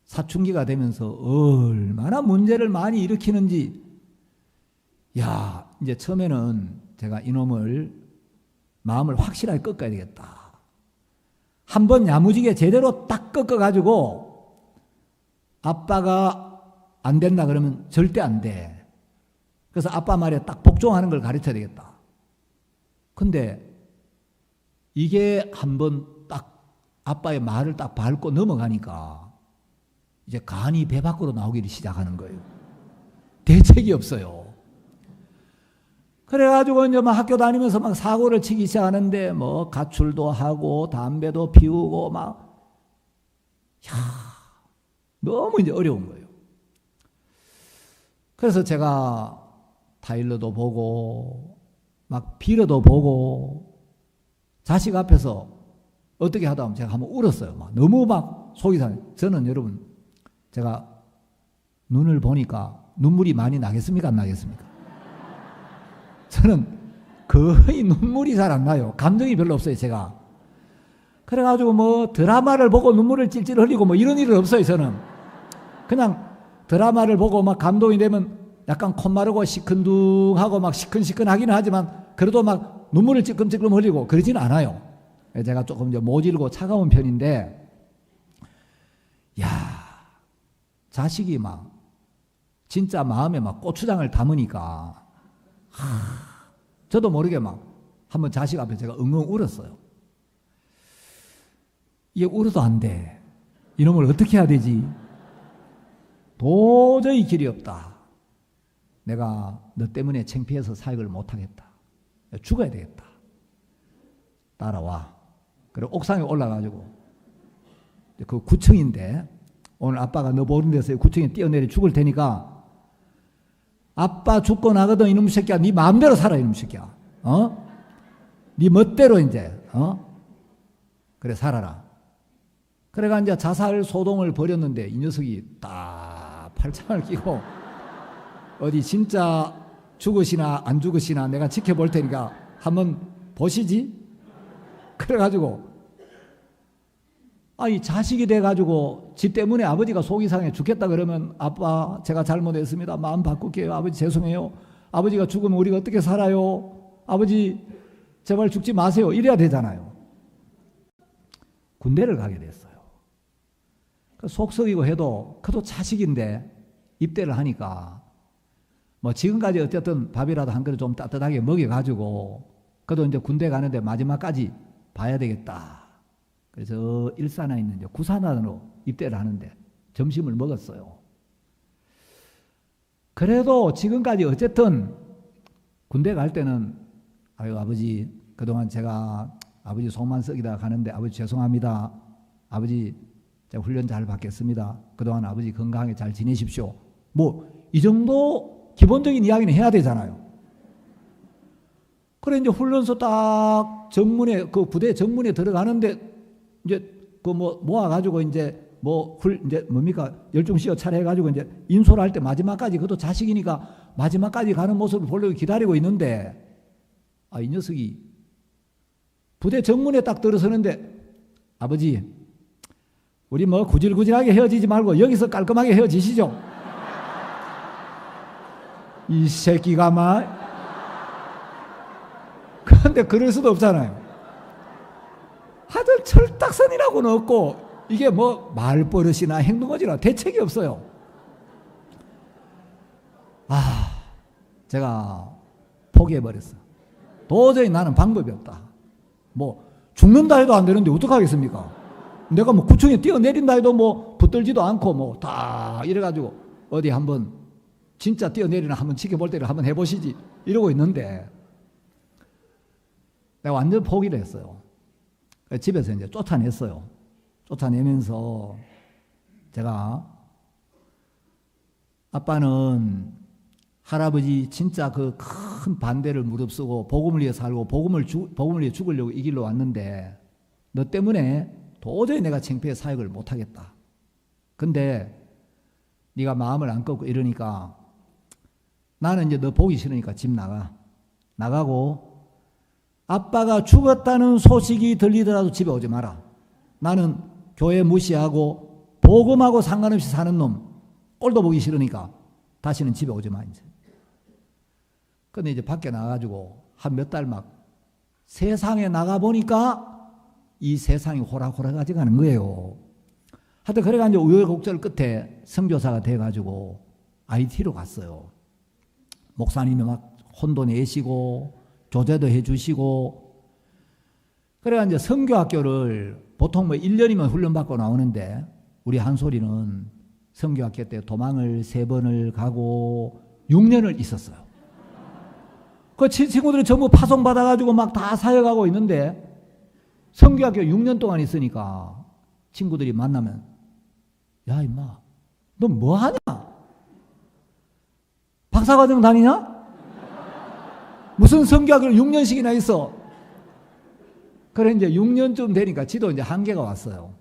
사춘기가 되면서 얼마나 문제를 많이 일으키는지 이제 처음에는 제가 이놈을 마음을 확실하게 꺾어야 되겠다. 한번 야무지게 제대로 딱 꺾어가지고 아빠가 안 된다 그러면 절대 안 돼. 그래서 아빠 말에 딱 복종하는 걸 가르쳐야 되겠다. 근데 이게 한번 딱 아빠의 말을 딱 밟고 넘어가니까 이제 간이 배 밖으로 나오기 시작하는 거예요. 대책이 없어요. 그래가지고 이제 막 학교 다니면서 막 사고를 치기 시작하는데 뭐 가출도 하고 담배도 피우고 막 너무 이제 어려운 거예요. 그래서 제가 타일러도 보고 막 빌어도 보고 자식 앞에서 어떻게 하다 보면 제가 한번 울었어요. 막 너무 막 속이 상해. 저는 여러분 제가 눈을 보니까 눈물이 많이 나겠습니까? 안 나겠습니까? 저는 거의 눈물이 잘 안 나요. 감정이 별로 없어요, 제가. 그래가지고 뭐 드라마를 보고 눈물을 찔찔 흘리고 뭐 이런 일은 없어요, 저는. 그냥 드라마를 보고 막 감동이 되면 약간 콧마르고 시큰둥하고 막 시큰시큰하기는 하지만 그래도 막 눈물을 찔끔찔끔 흘리고 그러지는 않아요. 제가 조금 이제 모질고 차가운 편인데, 자식이 막 진짜 마음에 막 고추장을 담으니까 저도 모르게 막 한번 자식 앞에 제가 엉엉 울었어요. 이게 울어도 안 돼. 이놈을 어떻게 해야 되지? 도저히 길이 없다. 내가 너 때문에 창피해서 사역을 못하겠다. 죽어야 되겠다. 따라와. 그리고 옥상에 올라가지고 그 9층인데 오늘 아빠가 너 보는 데서 9층에 뛰어내려 죽을 테니까 아빠 죽고 나거든 이놈 새끼야. 네 마음대로 살아 이놈 새끼야. 네 멋대로 이제 그래 살아라. 그래가 이제 자살 소동을 벌였는데 이 녀석이 딱 팔짱을 끼고 어디 진짜 죽으시나 안 죽으시나 내가 지켜볼 테니까 한번 보시지. 그래가지고 이 자식이 돼가지고 지 때문에 아버지가 속이 상해 죽겠다 그러면 아빠 제가 잘못했습니다. 마음 바꿀게요. 아버지 죄송해요. 아버지가 죽으면 우리가 어떻게 살아요? 아버지 제발 죽지 마세요. 이래야 되잖아요. 군대를 가게 됐어요. 속 썩이고 해도 그래도 자식인데 입대를 하니까 뭐 지금까지 어쨌든 밥이라도 한 그릇 좀 따뜻하게 먹여가지고 그래도 이제 군대 가는데 마지막까지 봐야 되겠다. 그래서 일산에 있는 이제 구산안으로 입대를 하는데 점심을 먹었어요. 그래도 지금까지 어쨌든 군대 갈 때는 아유 아버지 그동안 제가 아버지 속만 썩이다 가는데 아버지 죄송합니다. 아버지 제가 훈련 잘 받겠습니다. 그동안 아버지 건강하게 잘 지내십시오. 뭐 이 정도 기본적인 이야기는 해야 되잖아요. 그래 이제 훈련소 딱 정문에 그 부대 정문에 들어가는데 이제 그 뭐 모아가지고 이제 이제 뭡니까 열중시어 차례해가지고 이제 인솔 할 때 마지막까지 그것도 자식이니까 마지막까지 가는 모습을 보려고 기다리고 있는데 이 녀석이 부대 정문에 딱 들어서는데 아버지 우리 뭐 구질구질하게 헤어지지 말고 여기서 깔끔하게 헤어지시죠. 이 새끼가 막 그런데 그럴 수도 없잖아요. 하여튼 철딱선이라고는 없고 이게 뭐 말버릇이나 행동거지나 대책이 없어요. 제가 포기해버렸어. 도저히 나는 방법이 없다. 뭐 죽는다 해도 안 되는데 어떡하겠습니까? 내가 뭐 9층에 뛰어내린다 해도 뭐 붙들지도 않고 뭐 다 이래가지고 어디 한번 진짜 뛰어내리나 한번 지켜볼 때를 한번 해보시지 이러고 있는데 내가 완전 포기를 했어요. 집에서 이제 쫓아냈어요. 쫓아내면서 제가 아빠는 할아버지 진짜 그 큰 반대를 무릅쓰고 복음을 위해 살고 복음을 위해 죽으려고 이 길로 왔는데 너 때문에 도저히 내가 창피해 사역을 못하겠다. 근데 네가 마음을 안 꺾고 이러니까 나는 이제 너 보기 싫으니까 집 나가고 아빠가 죽었다는 소식이 들리더라도 집에 오지 마라. 나는 교회 무시하고 복음하고 상관없이 사는 놈 꼴도 보기 싫으니까 다시는 집에 오지 마 이제. 근데 이제 밖에 나가가지고 한 몇 달 막 세상에 나가보니까 이 세상이 호락호락하지 가는 거예요. 하여튼 그래가지고 우여곡절 끝에 선교사가 돼가지고 IT로 갔어요. 목사님이 막 혼도 내시고 교제도 해주시고 그래가지고 이제 선교학교를 보통 뭐 1년이면 훈련받고 나오는데 우리 한솔이는 선교학교 때 도망을 3번을 가고 6년을 있었어요. 그 친구들이 전부 파송받아가지고 막 다 사역하고 있는데 선교학교 6년 동안 있으니까 친구들이 만나면 야 임마 너 뭐하냐? 박사과정 다니냐? 무슨 선교학교를 6년씩이나 있어? 그래 이제 6년쯤 되니까 지도 이제 한계가 왔어요.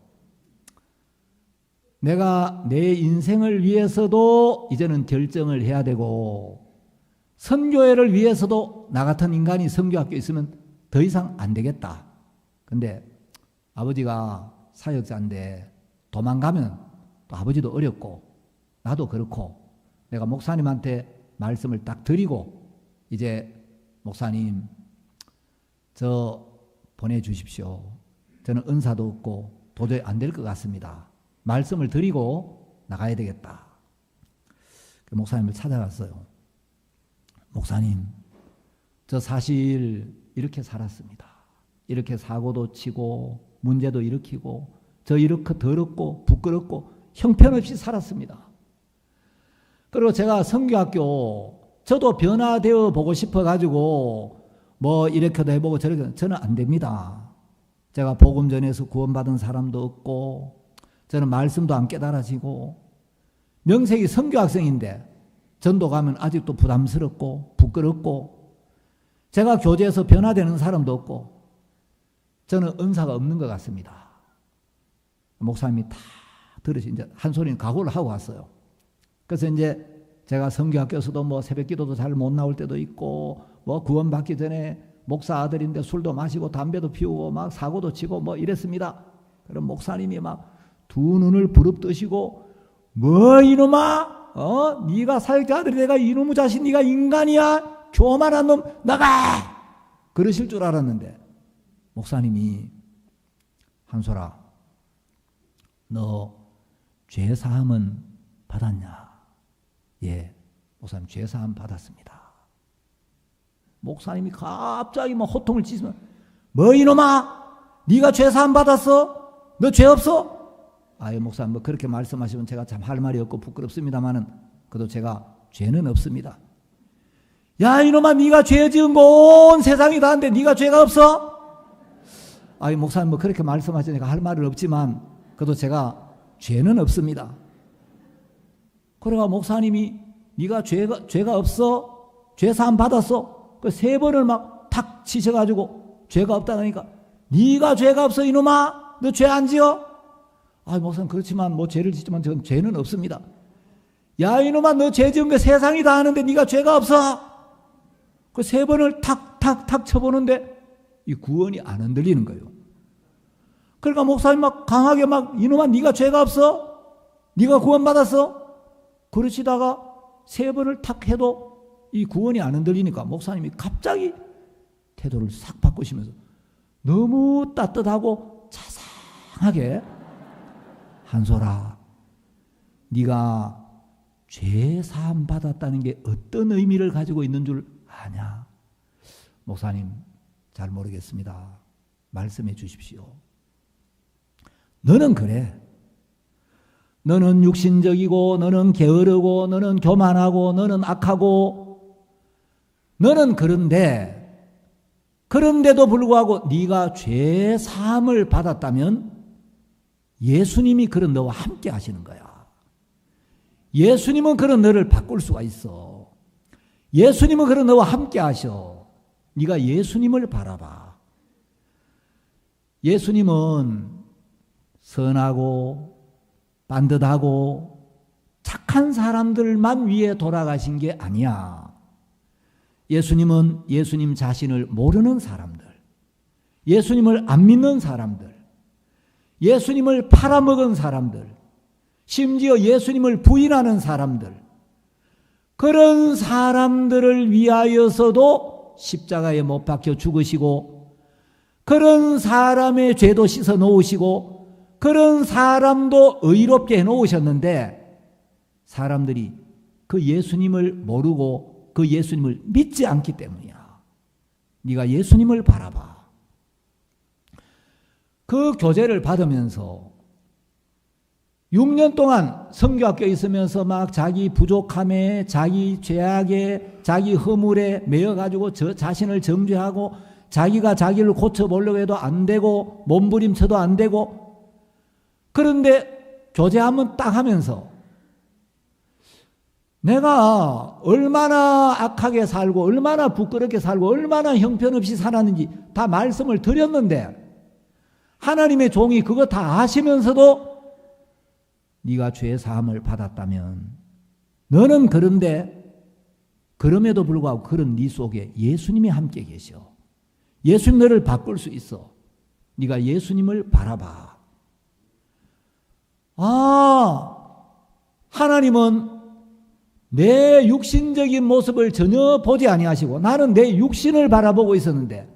내가 내 인생을 위해서도 이제는 결정을 해야 되고 선교회를 위해서도 나 같은 인간이 선교학교에 있으면 더 이상 안 되겠다. 근데 아버지가 사역자인데 도망가면 또 아버지도 어렵고 나도 그렇고 내가 목사님한테 말씀을 딱 드리고 이제 목사님 저 보내주십시오. 저는 은사도 없고 도저히 안 될 것 같습니다. 말씀을 드리고 나가야 되겠다. 목사님을 찾아갔어요. 목사님, 저 사실 이렇게 살았습니다. 이렇게 사고도 치고 문제도 일으키고 저 이렇게 더럽고 부끄럽고 형편없이 살았습니다. 그리고 제가 선교학교 저도 변화되어 보고 싶어가지고 뭐 이렇게도 해보고 저렇게 저는 안 됩니다. 제가 복음 전해서 구원받은 사람도 없고 저는 말씀도 안 깨달아지고 명색이 선교학생인데 전도 가면 아직도 부담스럽고 부끄럽고 제가 교제에서 변화되는 사람도 없고 저는 은사가 없는 것 같습니다. 목사님이 다 들으시 이제 한 소리는 각오를 하고 왔어요. 그래서 이제 제가 선교학교에서도 뭐 새벽 기도도 잘 못 나올 때도 있고 뭐 구원받기 전에 목사 아들인데 술도 마시고 담배도 피우고 막 사고도 치고 뭐 이랬습니다. 그럼 목사님이 막 두 눈을 부릅뜨시고 뭐 이놈아 네가 사역자 아들이 내가 이놈의 자식 네가 인간이야 교만한 놈 나가 그러실 줄 알았는데 목사님이 한솔아 너 죄사함은 받았냐? 예, 목사님 죄사함 받았습니다. 목사님이 갑자기 막 호통을 치시면 뭐 이놈아 네가 죄사함 받았어? 너 죄 없어? 아유 목사님 뭐 그렇게 말씀하시면 제가 참 할 말이 없고 부끄럽습니다마는 그래도 제가 죄는 없습니다. 야 이놈아 네가 죄 지은 거 온 세상이 다 한데 네가 죄가 없어? 아유 목사님 뭐 그렇게 말씀하시니까 할 말은 없지만 그래도 제가 죄는 없습니다. 그래가 목사님이 네가 죄가 없어? 죄사함 받았어? 그 3번을 막 탁 치셔가지고 죄가 없다니까 네가 죄가 없어 이놈아? 너 죄 안 지어? 아 목사님 그렇지만 뭐 죄를 짓지만 저는 죄는 없습니다. 야 이놈아 너 죄 지은 게 세상이 다 하는데 네가 죄가 없어? 그 3번을 탁탁탁 쳐보는데 이 구원이 안 흔들리는 거예요. 그러니까 목사님 막 강하게 막 이놈아 네가 죄가 없어? 네가 구원받았어? 그러시다가 3번을 탁 해도 이 구원이 안 흔들리니까 목사님이 갑자기 태도를 싹 바꾸시면서 너무 따뜻하고 자상하게 한솔아 네가 죄 사함 받았다는 게 어떤 의미를 가지고 있는 줄 아냐? 목사님 잘 모르겠습니다. 말씀해 주십시오. 너는 그래. 너는 육신적이고 너는 게으르고 너는 교만하고 너는 악하고 너는 그런데 그런데도 불구하고 네가 죄 사함을 받았다면 예수님이 그런 너와 함께 하시는 거야. 예수님은 그런 너를 바꿀 수가 있어. 예수님은 그런 너와 함께 하셔. 네가 예수님을 바라봐. 예수님은 선하고 반듯하고 착한 사람들만 위해 돌아가신 게 아니야. 예수님은 예수님 자신을 모르는 사람들, 예수님을 안 믿는 사람들, 예수님을 팔아먹은 사람들, 심지어 예수님을 부인하는 사람들, 그런 사람들을 위하여서도 십자가에 못 박혀 죽으시고, 그런 사람의 죄도 씻어 놓으시고, 그런 사람도 의롭게 해 놓으셨는데, 사람들이 그 예수님을 모르고 그 예수님을 믿지 않기 때문이야. 네가 예수님을 바라봐. 그 교제를 받으면서 6년 동안 선교학교에 있으면서 막 자기 부족함에, 자기 죄악에, 자기 허물에 매여가지고 자신을 정죄하고 자기가 자기를 고쳐보려고 해도 안 되고 몸부림쳐도 안 되고, 그런데 교제 한번 딱 하면서 내가 얼마나 악하게 살고 얼마나 부끄럽게 살고 얼마나 형편없이 살았는지 다 말씀을 드렸는데 하나님의 종이 그거 다 아시면서도 네가 죄 사함을 받았다면 너는 그런데 그럼에도 불구하고 그런 네 속에 예수님이 함께 계셔. 예수님 너를 바꿀 수 있어. 네가 예수님을 바라봐. 하나님은 내 육신적인 모습을 전혀 보지 아니하시고 나는 내 육신을 바라보고 있었는데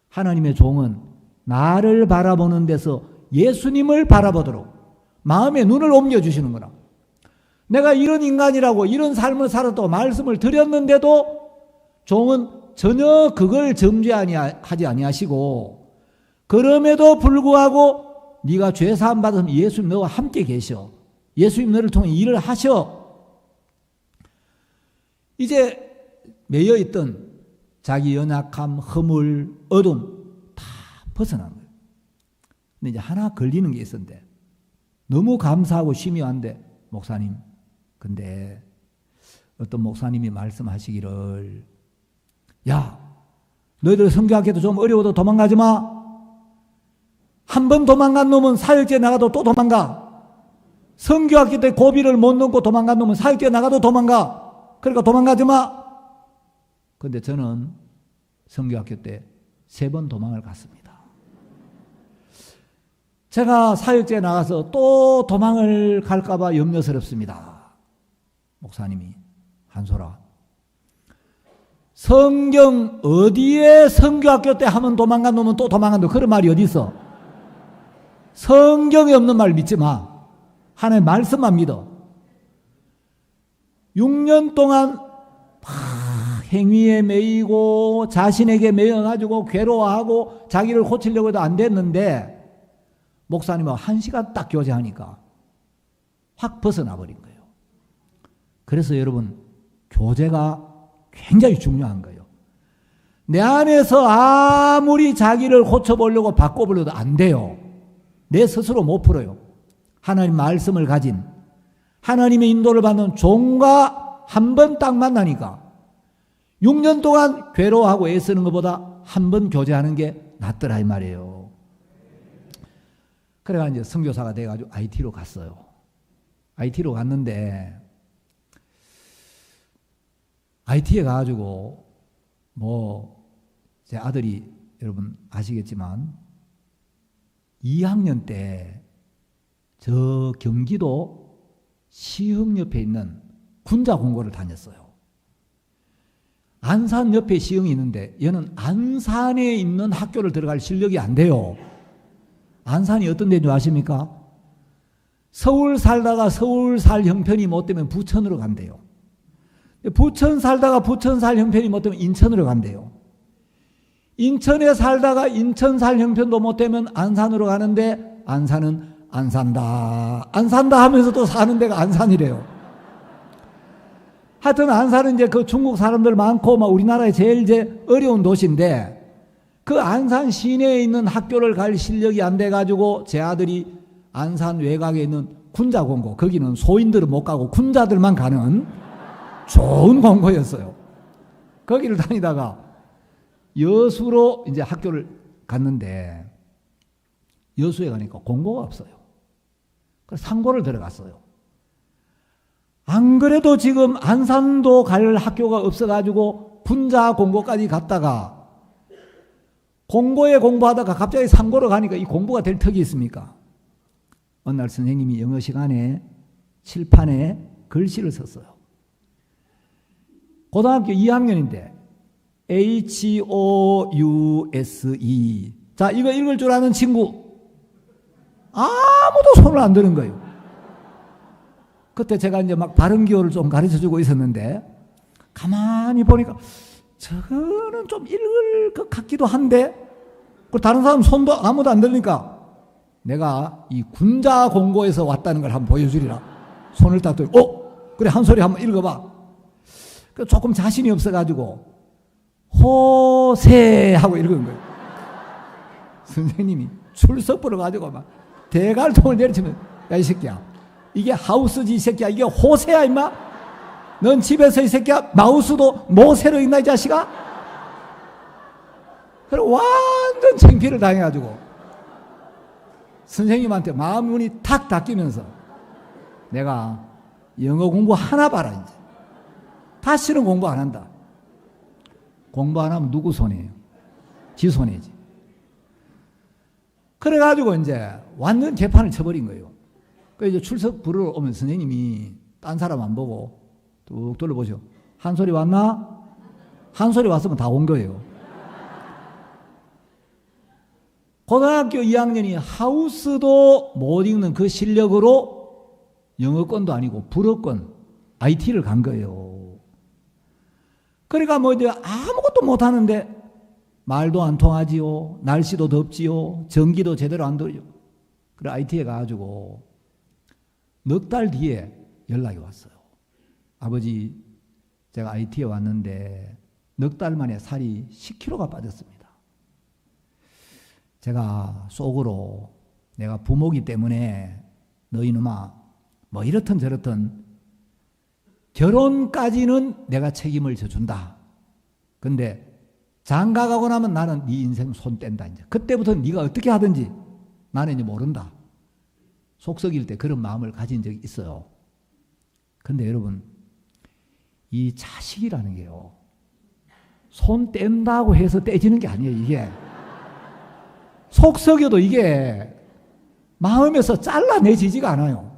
하나님의 종은 나를 바라보는 데서 예수님을 바라보도록 마음의 눈을 옮겨주시는구나. 내가 이런 인간이라고 이런 삶을 살았다고 말씀을 드렸는데도 종은 전혀 그걸 정죄하지 아니하시고 그럼에도 불구하고 네가 죄사함 받으면 예수님 너와 함께 계셔. 예수님 너를 통해 일을 하셔. 이제 매여있던 자기 연약함, 허물, 어둠 다 벗어난 거예요. 근데 이제 하나 걸리는 게 있었는데 너무 감사하고 심오한데 목사님, 근데 어떤 목사님이 말씀하시기를 야, 너희들 선교학교도 좀 어려워도 도망가지 마. 한 번 도망간 놈은 사역지에 나가도 또 도망가. 선교학교 때 고비를 못 넘고 도망간 놈은 사역지에 나가도 도망가. 그러니까 도망가지 마. 그런데 저는 선교학교 때 3번 도망을 갔습니다. 제가 사역지에 나가서 또 도망을 갈까 봐 염려스럽습니다. 목사님이 한소라, 성경 어디에 선교학교 때 하면 도망간 놈은 또 도망간다 그런 말이 어디 있어? 성경에 없는 말 믿지 마. 하나님의 말씀만 믿어. 6년 동안 행위에 매이고 자신에게 매여가지고 괴로워하고 자기를 고치려고 해도 안 됐는데 목사님하고 1시간 딱 교제하니까 확 벗어나 버린 거예요. 그래서 여러분, 교제가 굉장히 중요한 거예요. 내 안에서 아무리 자기를 고쳐보려고 바꿔보려도 안 돼요. 내 스스로 못 풀어요. 하나님 말씀을 가진 하나님의 인도를 받는 종과 한 번 딱 만나니까 6년 동안 괴로워하고 애쓰는 것보다 한 번 교제하는 게 낫더라 이 말이에요. 그래가 이제 선교사가 돼가지고 IT로 갔어요. IT로 갔는데 IT에 가가지고 제 아들이 여러분 아시겠지만 2학년 때 저 경기도 시흥 옆에 있는 군자 공고를 다녔어요. 안산 옆에 시흥이 있는데 얘는 안산에 있는 학교를 들어갈 실력이 안 돼요. 안산이 어떤 데인 줄 아십니까? 서울 살다가 서울 살 형편이 못 되면 부천으로 간대요. 부천 살다가 부천 살 형편이 못 되면 인천으로 간대요. 인천에 살다가 인천 살 형편도 못 되면 안산으로 가는데 안산은 안 산다 하면서도 사는 데가 안산이래요. 하여튼 안산은 이제 그 중국 사람들 많고 막 우리나라의 제일 어려운 도시인데 그 안산 시내에 있는 학교를 갈 실력이 안 돼가지고 제 아들이 안산 외곽에 있는 군자공고, 거기는 소인들은 못 가고 군자들만 가는 좋은 공고였어요. 거기를 다니다가 여수로 이제 학교를 갔는데 여수에 가니까 공고가 없어요. 그래서 상고를 들어갔어요. 안 그래도 지금 안산도 갈 학교가 없어가지고 분자 공고까지 갔다가 공고에 공부하다가 갑자기 상고로 가니까 이 공부가 될 턱이 있습니까? 어느 날 선생님이 영어 시간에 칠판에 글씨를 썼어요. 고등학교 2학년인데 HOUSE. 자, 이거 읽을 줄 아는 친구 아무도 손을 안 드는 거예요. 그때 제가 이제 막 발음 기호를 좀 가르쳐 주고 있었는데 가만히 보니까 저거는 좀 읽을 것 같기도 한데, 그 다른 사람 손도 아무도 안 들니까 내가 이 군자 공고에서 왔다는 걸 한번 보여주리라. 손을 딱 들고, 그래, 한 소리 한번 읽어봐. 조금 자신이 없어가지고 호세 하고 읽은 거예요. 선생님이 출석부를 가지고 막 대갈통을 내리치면, 야, 이 새끼야, 이게 하우스지 이 새끼야, 이게 호세야 임마? 넌 집에서 이 새끼야 마우스도 모세로 읽나 이 자식아? 그래 완전 창피를 당해가지고 선생님한테 마음문이 탁 닫히면서 내가 영어 공부 하나 봐라, 이제 다시는 공부 안 한다. 공부 안 하면 누구 손이에요? 지 손이지. 그래가지고 이제 완전 개판을 쳐버린 거예요. 그래서 이제 출석 부르러 오면 선생님이 딴 사람 안 보고 뚝 둘러보죠. 한 소리 왔나? 한 소리 왔으면 다 온 거예요. 고등학교 2학년이 하우스도 못 읽는 그 실력으로 영어권도 아니고 불어권 IT를 간 거예요. 그러니까 뭐 이제 아무것도 못 하는데 말도 안 통하지요. 날씨도 덥지요. 전기도 제대로 안 돌죠. 그래 IT에 가가지고 넉 달 뒤에 연락이 왔어요. 아버지, 제가 IT에 왔는데 넉 달 만에 살이 10kg가 빠졌습니다. 제가 속으로 내가 부모기 때문에 너희 놈아 뭐 이렇든 저렇든 결혼까지는 내가 책임을 져준다. 근데 장가가고 나면 나는 네 인생 손 뗀다. 이제 그때부터 네가 어떻게 하든지 나는 이제 모른다. 속썩일 때 그런 마음을 가진 적이 있어요. 근데 여러분, 이 자식이라는 게요, 손 뗀다고 해서 떼지는 게 아니에요. 이게 속썩여도 이게 마음에서 잘라내지지가 않아요.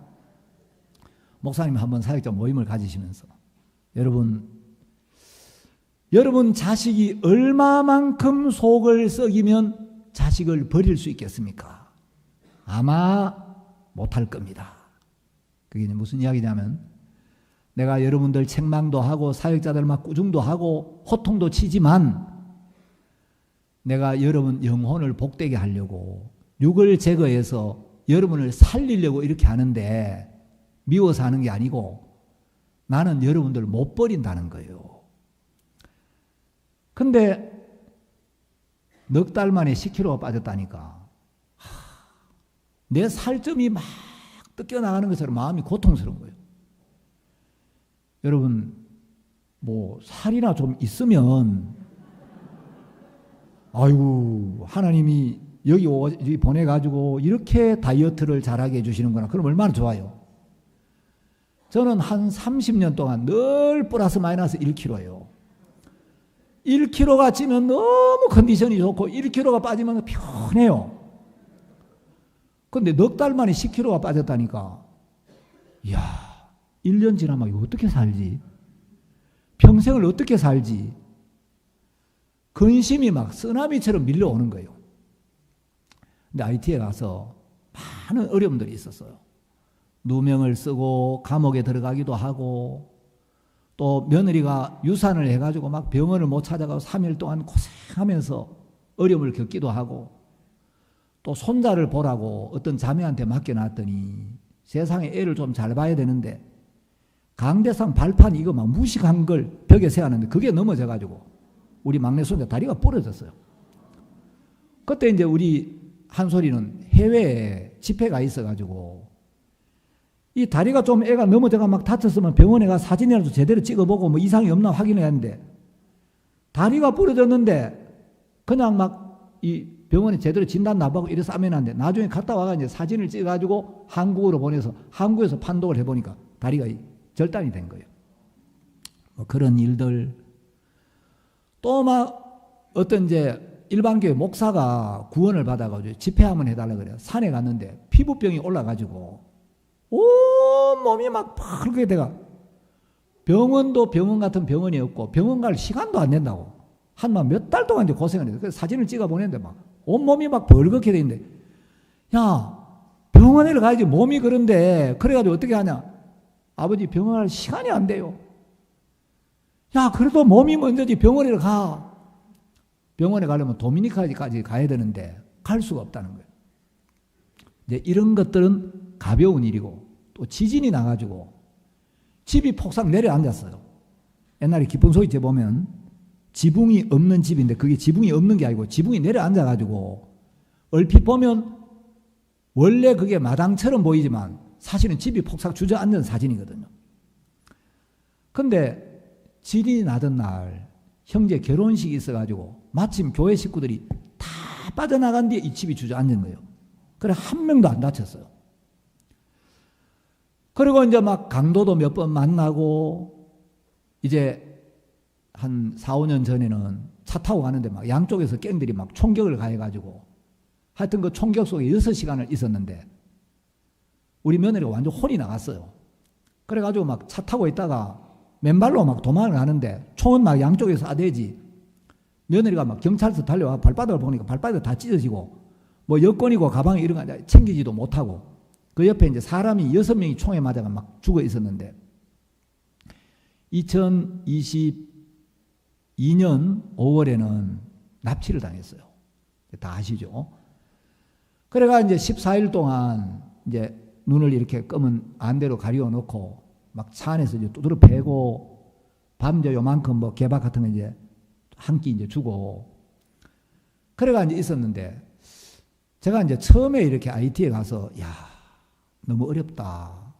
목사님 한번 사역자 모임을 가지시면서 여러분 자식이 얼마만큼 속을 썩이면 자식을 버릴 수 있겠습니까? 아마 못할 겁니다. 그게 무슨 이야기냐면, 내가 여러분들 책망도 하고 사역자들 막 꾸중도 하고 호통도 치지만 내가 여러분 영혼을 복되게 하려고 육을 제거해서 여러분을 살리려고 이렇게 하는데 미워서 하는 게 아니고 나는 여러분들을 못 버린다는 거예요. 근데 넉 달 만에 10kg가 빠졌다니까 내 살점이 막 뜯겨나가는 것처럼 마음이 고통스러운 거예요. 여러분, 뭐 살이나 좀 있으면 아이고 하나님이 여기 보내가지고 이렇게 다이어트를 잘하게 해주시는구나. 그럼 얼마나 좋아요. 저는 한 30년 동안 늘 플러스 마이너스 1kg예요. 1kg가 찌면 너무 컨디션이 좋고 1kg가 빠지면 편해요. 근데 넉 달 만에 10kg가 빠졌다니까, 이야, 1년 지나면 이거 어떻게 살지? 평생을 어떻게 살지? 근심이 막 쓰나미처럼 밀려오는 거예요. 근데 IT에 가서 많은 어려움들이 있었어요. 누명을 쓰고 감옥에 들어가기도 하고, 또 며느리가 유산을 해가지고 막 병원을 못 찾아가고 3일 동안 고생하면서 어려움을 겪기도 하고, 또 손자를 보라고 어떤 자매한테 맡겨놨더니 세상에 애를 좀 잘 봐야 되는데 강대상 발판 이거 막 무식한 걸 벽에 세웠는데 그게 넘어져가지고 우리 막내 손자 다리가 부러졌어요. 그때 이제 우리 한솔이는 해외에 집회가 있어가지고 이 다리가 좀 애가 넘어져가 막 다쳤으면 병원에 가 사진이라도 제대로 찍어보고 뭐 이상이 없나 확인해야 하는데 다리가 부러졌는데 그냥 막 이 병원에 제대로 진단 나보고 이래서 하면 안 돼. 나중에 갔다 와가 이제 사진을 찍어가지고 한국으로 보내서 한국에서 판독을 해보니까 다리가 절단이 된 거예요. 뭐 그런 일들. 또 막 어떤 이제 일반교회 목사가 구원을 받아가지고 집회 한번 해달라 그래요. 산에 갔는데 피부병이 올라가지고 온 몸이 막 펄게 돼가 병원도 병원 같은 병원이 없고 병원 갈 시간도 안 된다고. 한 몇 달 동안 이제 고생을 해요. 그래서 사진을 찍어 보냈는데 막 온몸이 막 벌겋게 돼 있는데 야 병원에 가야지 몸이 그런데 그래가지고 어떻게 하냐. 아버지 병원 갈 시간이 안 돼요. 야 그래도 몸이 먼저지 병원에 가. 병원에 가려면 도미니카까지 가야 되는데 갈 수가 없다는 거예요. 이제 이런 것들은 가벼운 일이고 또 지진이 나가지고 집이 폭삭 내려앉았어요. 옛날에 기쁜 소리집 보면 지붕이 없는 집인데 그게 지붕이 없는 게 아니고 지붕이 내려앉아가지고 얼핏 보면 원래 그게 마당처럼 보이지만 사실은 집이 폭삭 주저앉은 사진이거든요. 근데 지진이 나던 날 형제 결혼식이 있어가지고 마침 교회 식구들이 다 빠져나간 뒤에 이 집이 주저앉은 거예요. 그래 한 명도 안 다쳤어요. 그리고 이제 막 강도도 몇 번 만나고 이제 한 4, 5년 전에는 차 타고 가는데 막 양쪽에서 갱들이 막 총격을 가해가지고 하여튼 그 총격 속에 6시간을 있었는데 우리 며느리가 완전 혼이 나갔어요. 그래가지고 막 차 타고 있다가 맨발로 막 도망을 가는데 총은 막 양쪽에서 쏴대지 며느리가 막 경찰서 달려와 발바닥을 보니까 발바닥이 다 찢어지고 뭐 여권이고 가방이 이런 거 챙기지도 못하고 그 옆에 이제 사람이 6명이 총에 맞아가 막 죽어 있었는데 2022년 5월에는 납치를 당했어요. 다 아시죠? 그래가 이제 14일 동안 이제 눈을 이렇게 검은 안대로 가리워 놓고 막 차 안에서 이제 두드러 패고 밤저 요만큼 뭐 개밥 같은 거 이제 한 끼 이제 주고 그래가 이제 있었는데 제가 이제 처음에 이렇게 IT에 가서 야 너무 어렵다.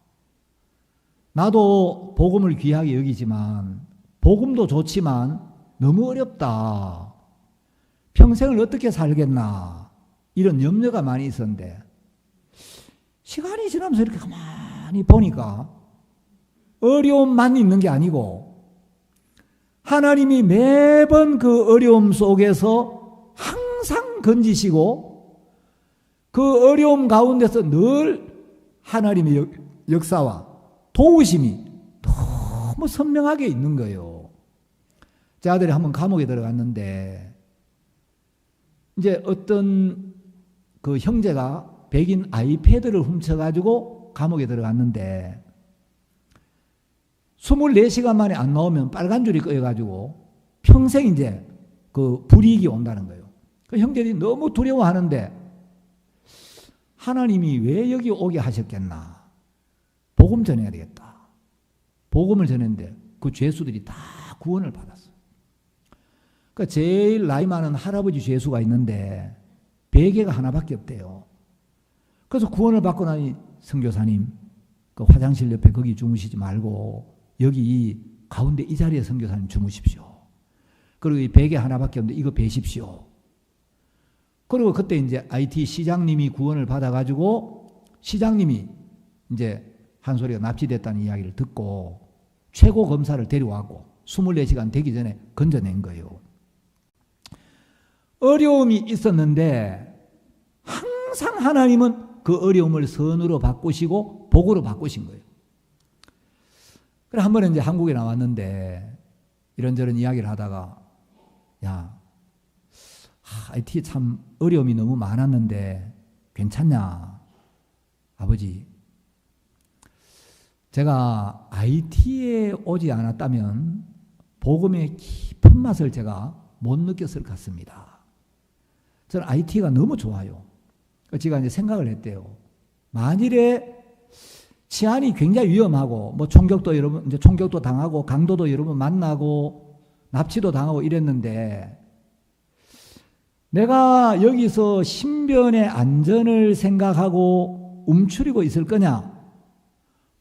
나도 복음을 귀하게 여기지만 복음도 좋지만 너무 어렵다. 평생을 어떻게 살겠나 이런 염려가 많이 있었는데 시간이 지나면서 이렇게 가만히 보니까 어려움만 있는 게 아니고 하나님이 매번 그 어려움 속에서 항상 건지시고 그 어려움 가운데서 늘 하나님의 역사와 도우심이 너무 선명하게 있는 거예요. 제 아들이 한번 감옥에 들어갔는데 이제 어떤 그 형제가 백인 아이패드를 훔쳐가지고 감옥에 들어갔는데 24시간 만에 안 나오면 빨간 줄이 꺼여가지고 평생 이제 그 불이익이 온다는 거예요. 그 형제들이 너무 두려워하는데 하나님이 왜 여기 오게 하셨겠나. 복음 전해야 되겠다. 복음을 전했는데 그 죄수들이 다 구원을 받았어요. 그러니까 제일 나이 많은 할아버지 죄수가 있는데 베개가 하나밖에 없대요. 그래서 구원을 받고 나니 선교사님 그 화장실 옆에 거기 주무시지 말고 여기 가운데 이 자리에 선교사님 주무십시오. 그리고 이 베개 하나밖에 없는데 이거 베십시오. 그리고 그때 이제 IT 시장님이 구원을 받아가지고 시장님이 이제 한솔이가 납치됐다는 이야기를 듣고 최고 검사를 데려와고 24시간 되기 전에 건져낸 거예요. 어려움이 있었는데 항상 하나님은 그 어려움을 선으로 바꾸시고 복으로 바꾸신 거예요. 그래 한 번은 이제 한국에 나왔는데 이런저런 이야기를 하다가 야 IT 참 어려움이 너무 많았는데 괜찮냐 아버지 제가 IT에 오지 않았다면 복음의 깊은 맛을 제가 못 느꼈을 것 같습니다. 저는 IT가 너무 좋아요. 제가 이제 생각을 했대요. 만일에 치안이 굉장히 위험하고 뭐 총격도 여러분 이제 총격도 당하고 강도도 여러분 만나고 납치도 당하고 이랬는데 내가 여기서 신변의 안전을 생각하고 움츠리고 있을 거냐?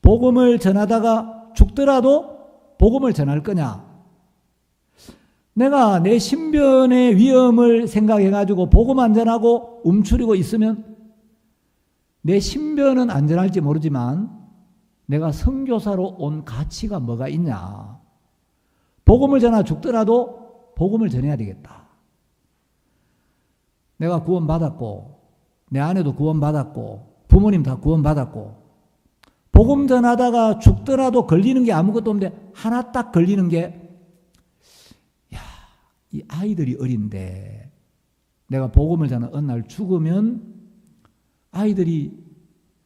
복음을 전하다가 죽더라도 복음을 전할 거냐? 내가 내 신변의 위험을 생각해가지고 복음 안 전하고 움츠리고 있으면 내 신변은 안전할지 모르지만 내가 선교사로 온 가치가 뭐가 있냐? 복음을 전하 죽더라도 복음을 전해야 되겠다. 내가 구원받았고 내 아내도 구원받았고 부모님 다 구원받았고 복음 전하다가 죽더라도 걸리는 게 아무것도 없는데 하나 딱 걸리는 게 이 아이들이 어린데 내가 복음을 전하 어느 날 죽으면 아이들이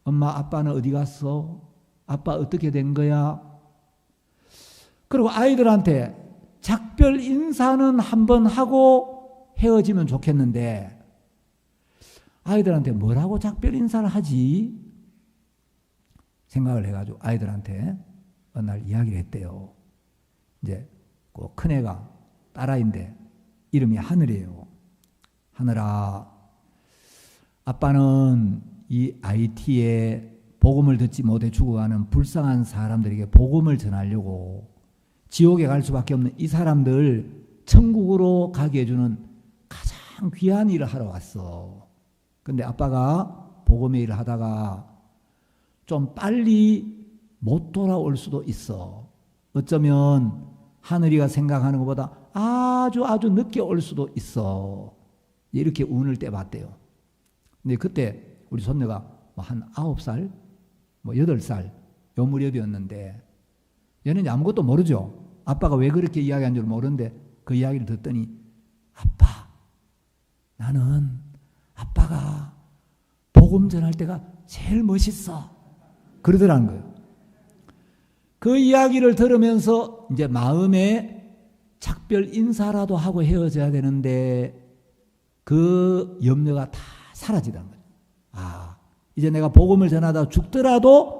엄마 아빠는 어디 갔어? 아빠 어떻게 된 거야? 그리고 아이들한테 작별 인사는 한번 하고 헤어지면 좋겠는데 아이들한테 뭐라고 작별 인사를 하지? 생각을 해가지고 아이들한테 어느 날 이야기를 했대요. 이제 그 큰애가 딸아이인데 이름이 하늘이에요. 하늘아, 아빠는 이 IT에 복음을 듣지 못해 죽어가는 불쌍한 사람들에게 복음을 전하려고 지옥에 갈 수밖에 없는 이 사람들 천국으로 가게 해주는 가장 귀한 일을 하러 왔어. 근데 아빠가 복음의 일을 하다가 좀 빨리 못 돌아올 수도 있어. 어쩌면 하늘이가 생각하는 것보다 아주 늦게 올 수도 있어. 이렇게 운을 떼봤대요. 근데 그때 우리 손녀가 한 9살, 8살 요 무렵이었는데 얘는 아무것도 모르죠. 아빠가 왜 그렇게 이야기한 줄 모르는데 그 이야기를 듣더니 아빠, 나는 아빠가 복음 전할 때가 제일 멋있어. 그러더라는 거예요. 그 이야기를 들으면서 이제 마음에 작별 인사라도 하고 헤어져야 되는데 그 염려가 다 사라지더라는 거예요. 아, 이제 내가 복음을 전하다 죽더라도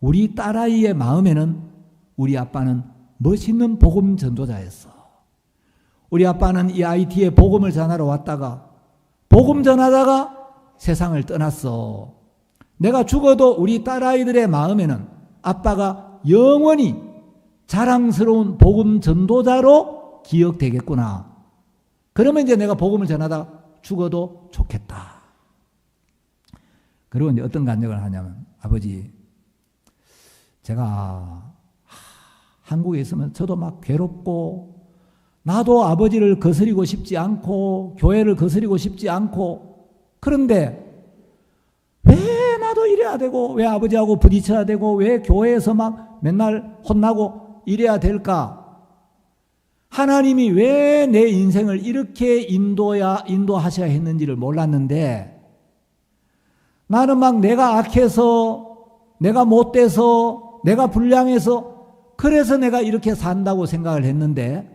우리 딸아이의 마음에는 우리 아빠는 멋있는 복음 전도자였어. 우리 아빠는 이 IT에 복음을 전하러 왔다가 복음 전하다가 세상을 떠났어. 내가 죽어도 우리 딸아이들의 마음에는 아빠가 영원히 자랑스러운 복음 전도자로 기억되겠구나. 그러면 이제 내가 복음을 전하다 죽어도 좋겠다. 그리고 이제 어떤 간증을 하냐면 아버지, 제가 한국에 있으면 저도 막 괴롭고 나도 아버지를 거스리고 싶지 않고 교회를 거스리고 싶지 않고 그런데 왜 나도 이래야 되고 왜 아버지하고 부딪혀야 되고 왜 교회에서 막 맨날 혼나고 이래야 될까? 하나님이 왜 내 인생을 이렇게 인도하셔야 했는지를 몰랐는데 나는 막 내가 악해서 내가 못돼서 내가 불량해서 그래서 내가 이렇게 산다고 생각을 했는데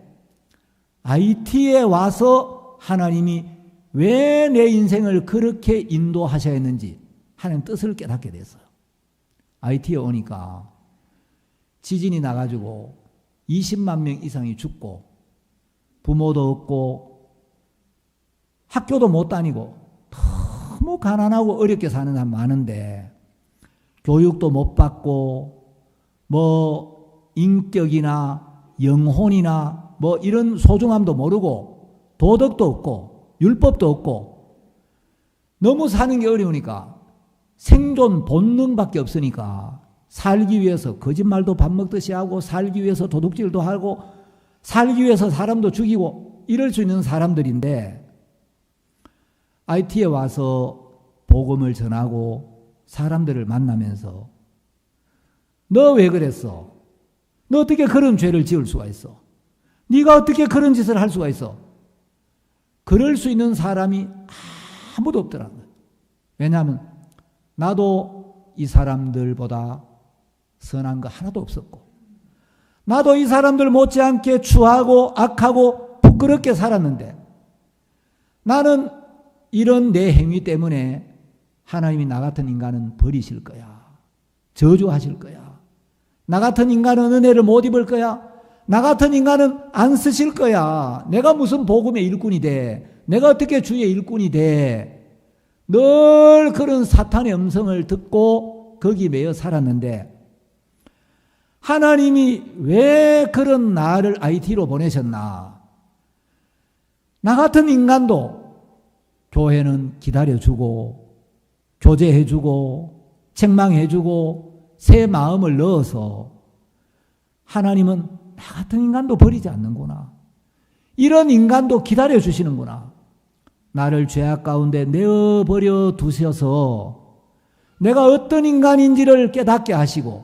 IT에 와서 하나님이 왜 내 인생을 그렇게 인도하셔야 했는지 하나님 뜻을 깨닫게 됐어요. IT에 오니까 지진이 나가지고 20만 명 이상이 죽고 부모도 없고 학교도 못 다니고 너무 가난하고 어렵게 사는 사람 많은데 교육도 못 받고 뭐 인격이나 영혼이나 뭐 이런 소중함도 모르고 도덕도 없고 율법도 없고 너무 사는 게 어려우니까 생존 본능밖에 없으니까 살기 위해서 거짓말도 밥 먹듯이 하고 살기 위해서 도둑질도 하고 살기 위해서 사람도 죽이고 이럴 수 있는 사람들인데 IT에 와서 복음을 전하고 사람들을 만나면서 너 왜 그랬어? 너 어떻게 그런 죄를 지을 수가 있어? 네가 어떻게 그런 짓을 할 수가 있어? 그럴 수 있는 사람이 아무도 없더라고요. 왜냐하면 나도 이 사람들보다 선한 거 하나도 없었고 나도 이 사람들 못지않게 추하고 악하고 부끄럽게 살았는데 나는 이런 내 행위 때문에 하나님이 나 같은 인간은 버리실 거야. 저주하실 거야. 나 같은 인간은 은혜를 못 입을 거야. 나 같은 인간은 안 쓰실 거야. 내가 무슨 복음의 일꾼이 돼. 내가 어떻게 주의 일꾼이 돼? 늘 그런 사탄의 음성을 듣고 거기 매여 살았는데 하나님이 왜 그런 나를 IT로 보내셨나? 나 같은 인간도 교회는 기다려주고 교제해주고 책망해주고 새 마음을 넣어서 하나님은 나 같은 인간도 버리지 않는구나. 이런 인간도 기다려주시는구나. 나를 죄악 가운데 내어버려 두셔서 내가 어떤 인간인지를 깨닫게 하시고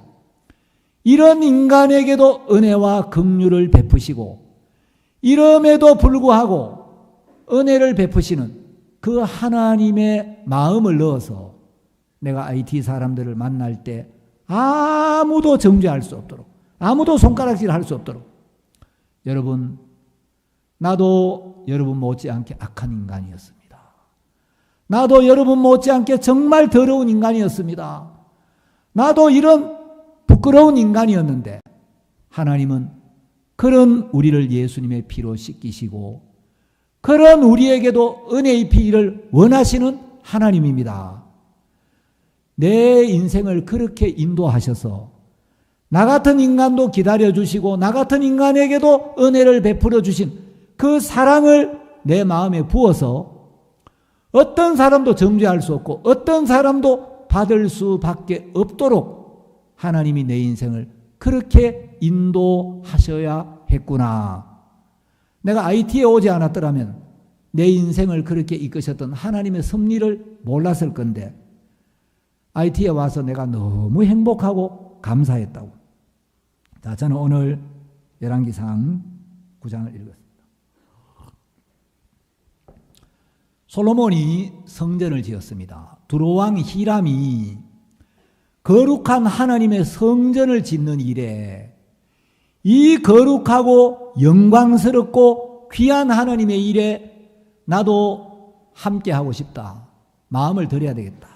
이런 인간에게도 은혜와 긍휼을 베푸시고 이럼에도 불구하고 은혜를 베푸시는 그 하나님의 마음을 넣어서 내가 IT 사람들을 만날 때 아무도 정죄할 수 없도록 아무도 손가락질 할 수 없도록 여러분 나도 여러분 못지않게 악한 인간이었습니다. 나도 여러분 못지않게 정말 더러운 인간이었습니다. 나도 이런 부끄러운 인간이었는데 하나님은 그런 우리를 예수님의 피로 씻기시고 그런 우리에게도 은혜의 피를 원하시는 하나님입니다. 내 인생을 그렇게 인도하셔서 나 같은 인간도 기다려주시고 나 같은 인간에게도 은혜를 베풀어 주신 그 사랑을 내 마음에 부어서 어떤 사람도 정죄할 수 없고 어떤 사람도 받을 수밖에 없도록 하나님이 내 인생을 그렇게 인도하셔야 했구나. 내가 IT에 오지 않았더라면 내 인생을 그렇게 이끄셨던 하나님의 섭리를 몰랐을 건데 IT에 와서 내가 너무 행복하고 감사했다고. 자, 저는 오늘 열왕기상 9장을 읽었습니다. 솔로몬이 성전을 지었습니다. 두로왕 히람이 거룩한 하나님의 성전을 짓는 일에 이 거룩하고 영광스럽고 귀한 하나님의 일에 나도 함께 하고 싶다. 마음을 들여야 되겠다.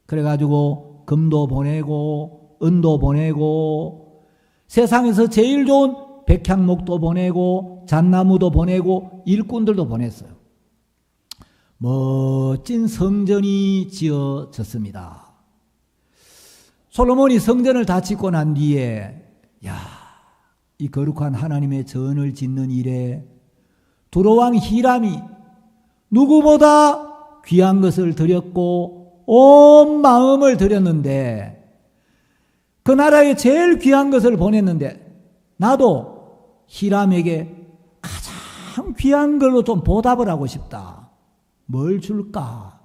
그래가지고 금도 보내고 은도 보내고 세상에서 제일 좋은 백향목도 보내고 잣나무도 보내고 일꾼들도 보냈어요. 멋진 성전이 지어졌습니다. 솔로몬이 성전을 다 짓고 난 뒤에 이 거룩한 하나님의 전을 짓는 일에 두로왕 히람이 누구보다 귀한 것을 드렸고 온 마음을 드렸는데 그 나라에 제일 귀한 것을 보냈는데 나도 히람에게 가장 귀한 걸로 좀 보답을 하고 싶다. 뭘 줄까?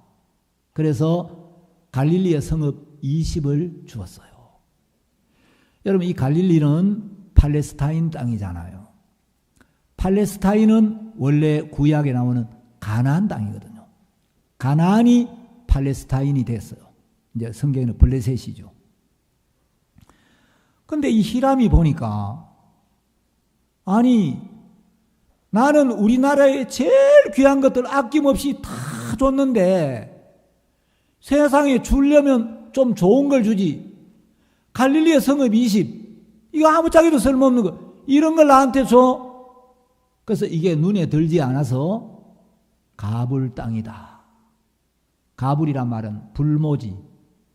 그래서 갈릴리의 성읍 20을 주었어요. 여러분 이 갈릴리는 팔레스타인 땅이잖아요. 팔레스타인은 원래 구약에 나오는 가나안 땅이거든요. 가나안이 팔레스타인이 됐어요. 이제 성경에는 블레셋이죠. 근데 이 히람이 보니까 아니 나는 우리나라의 제일 귀한 것들 아낌없이 다 줬는데 세상에 주려면 좀 좋은 걸 주지. 갈릴리의 성읍 20 이거 아무짝에도 쓸모없는 거 이런 걸 나한테 줘. 그래서 이게 눈에 들지 않아서 가불 땅이다. 가불이란 말은 불모지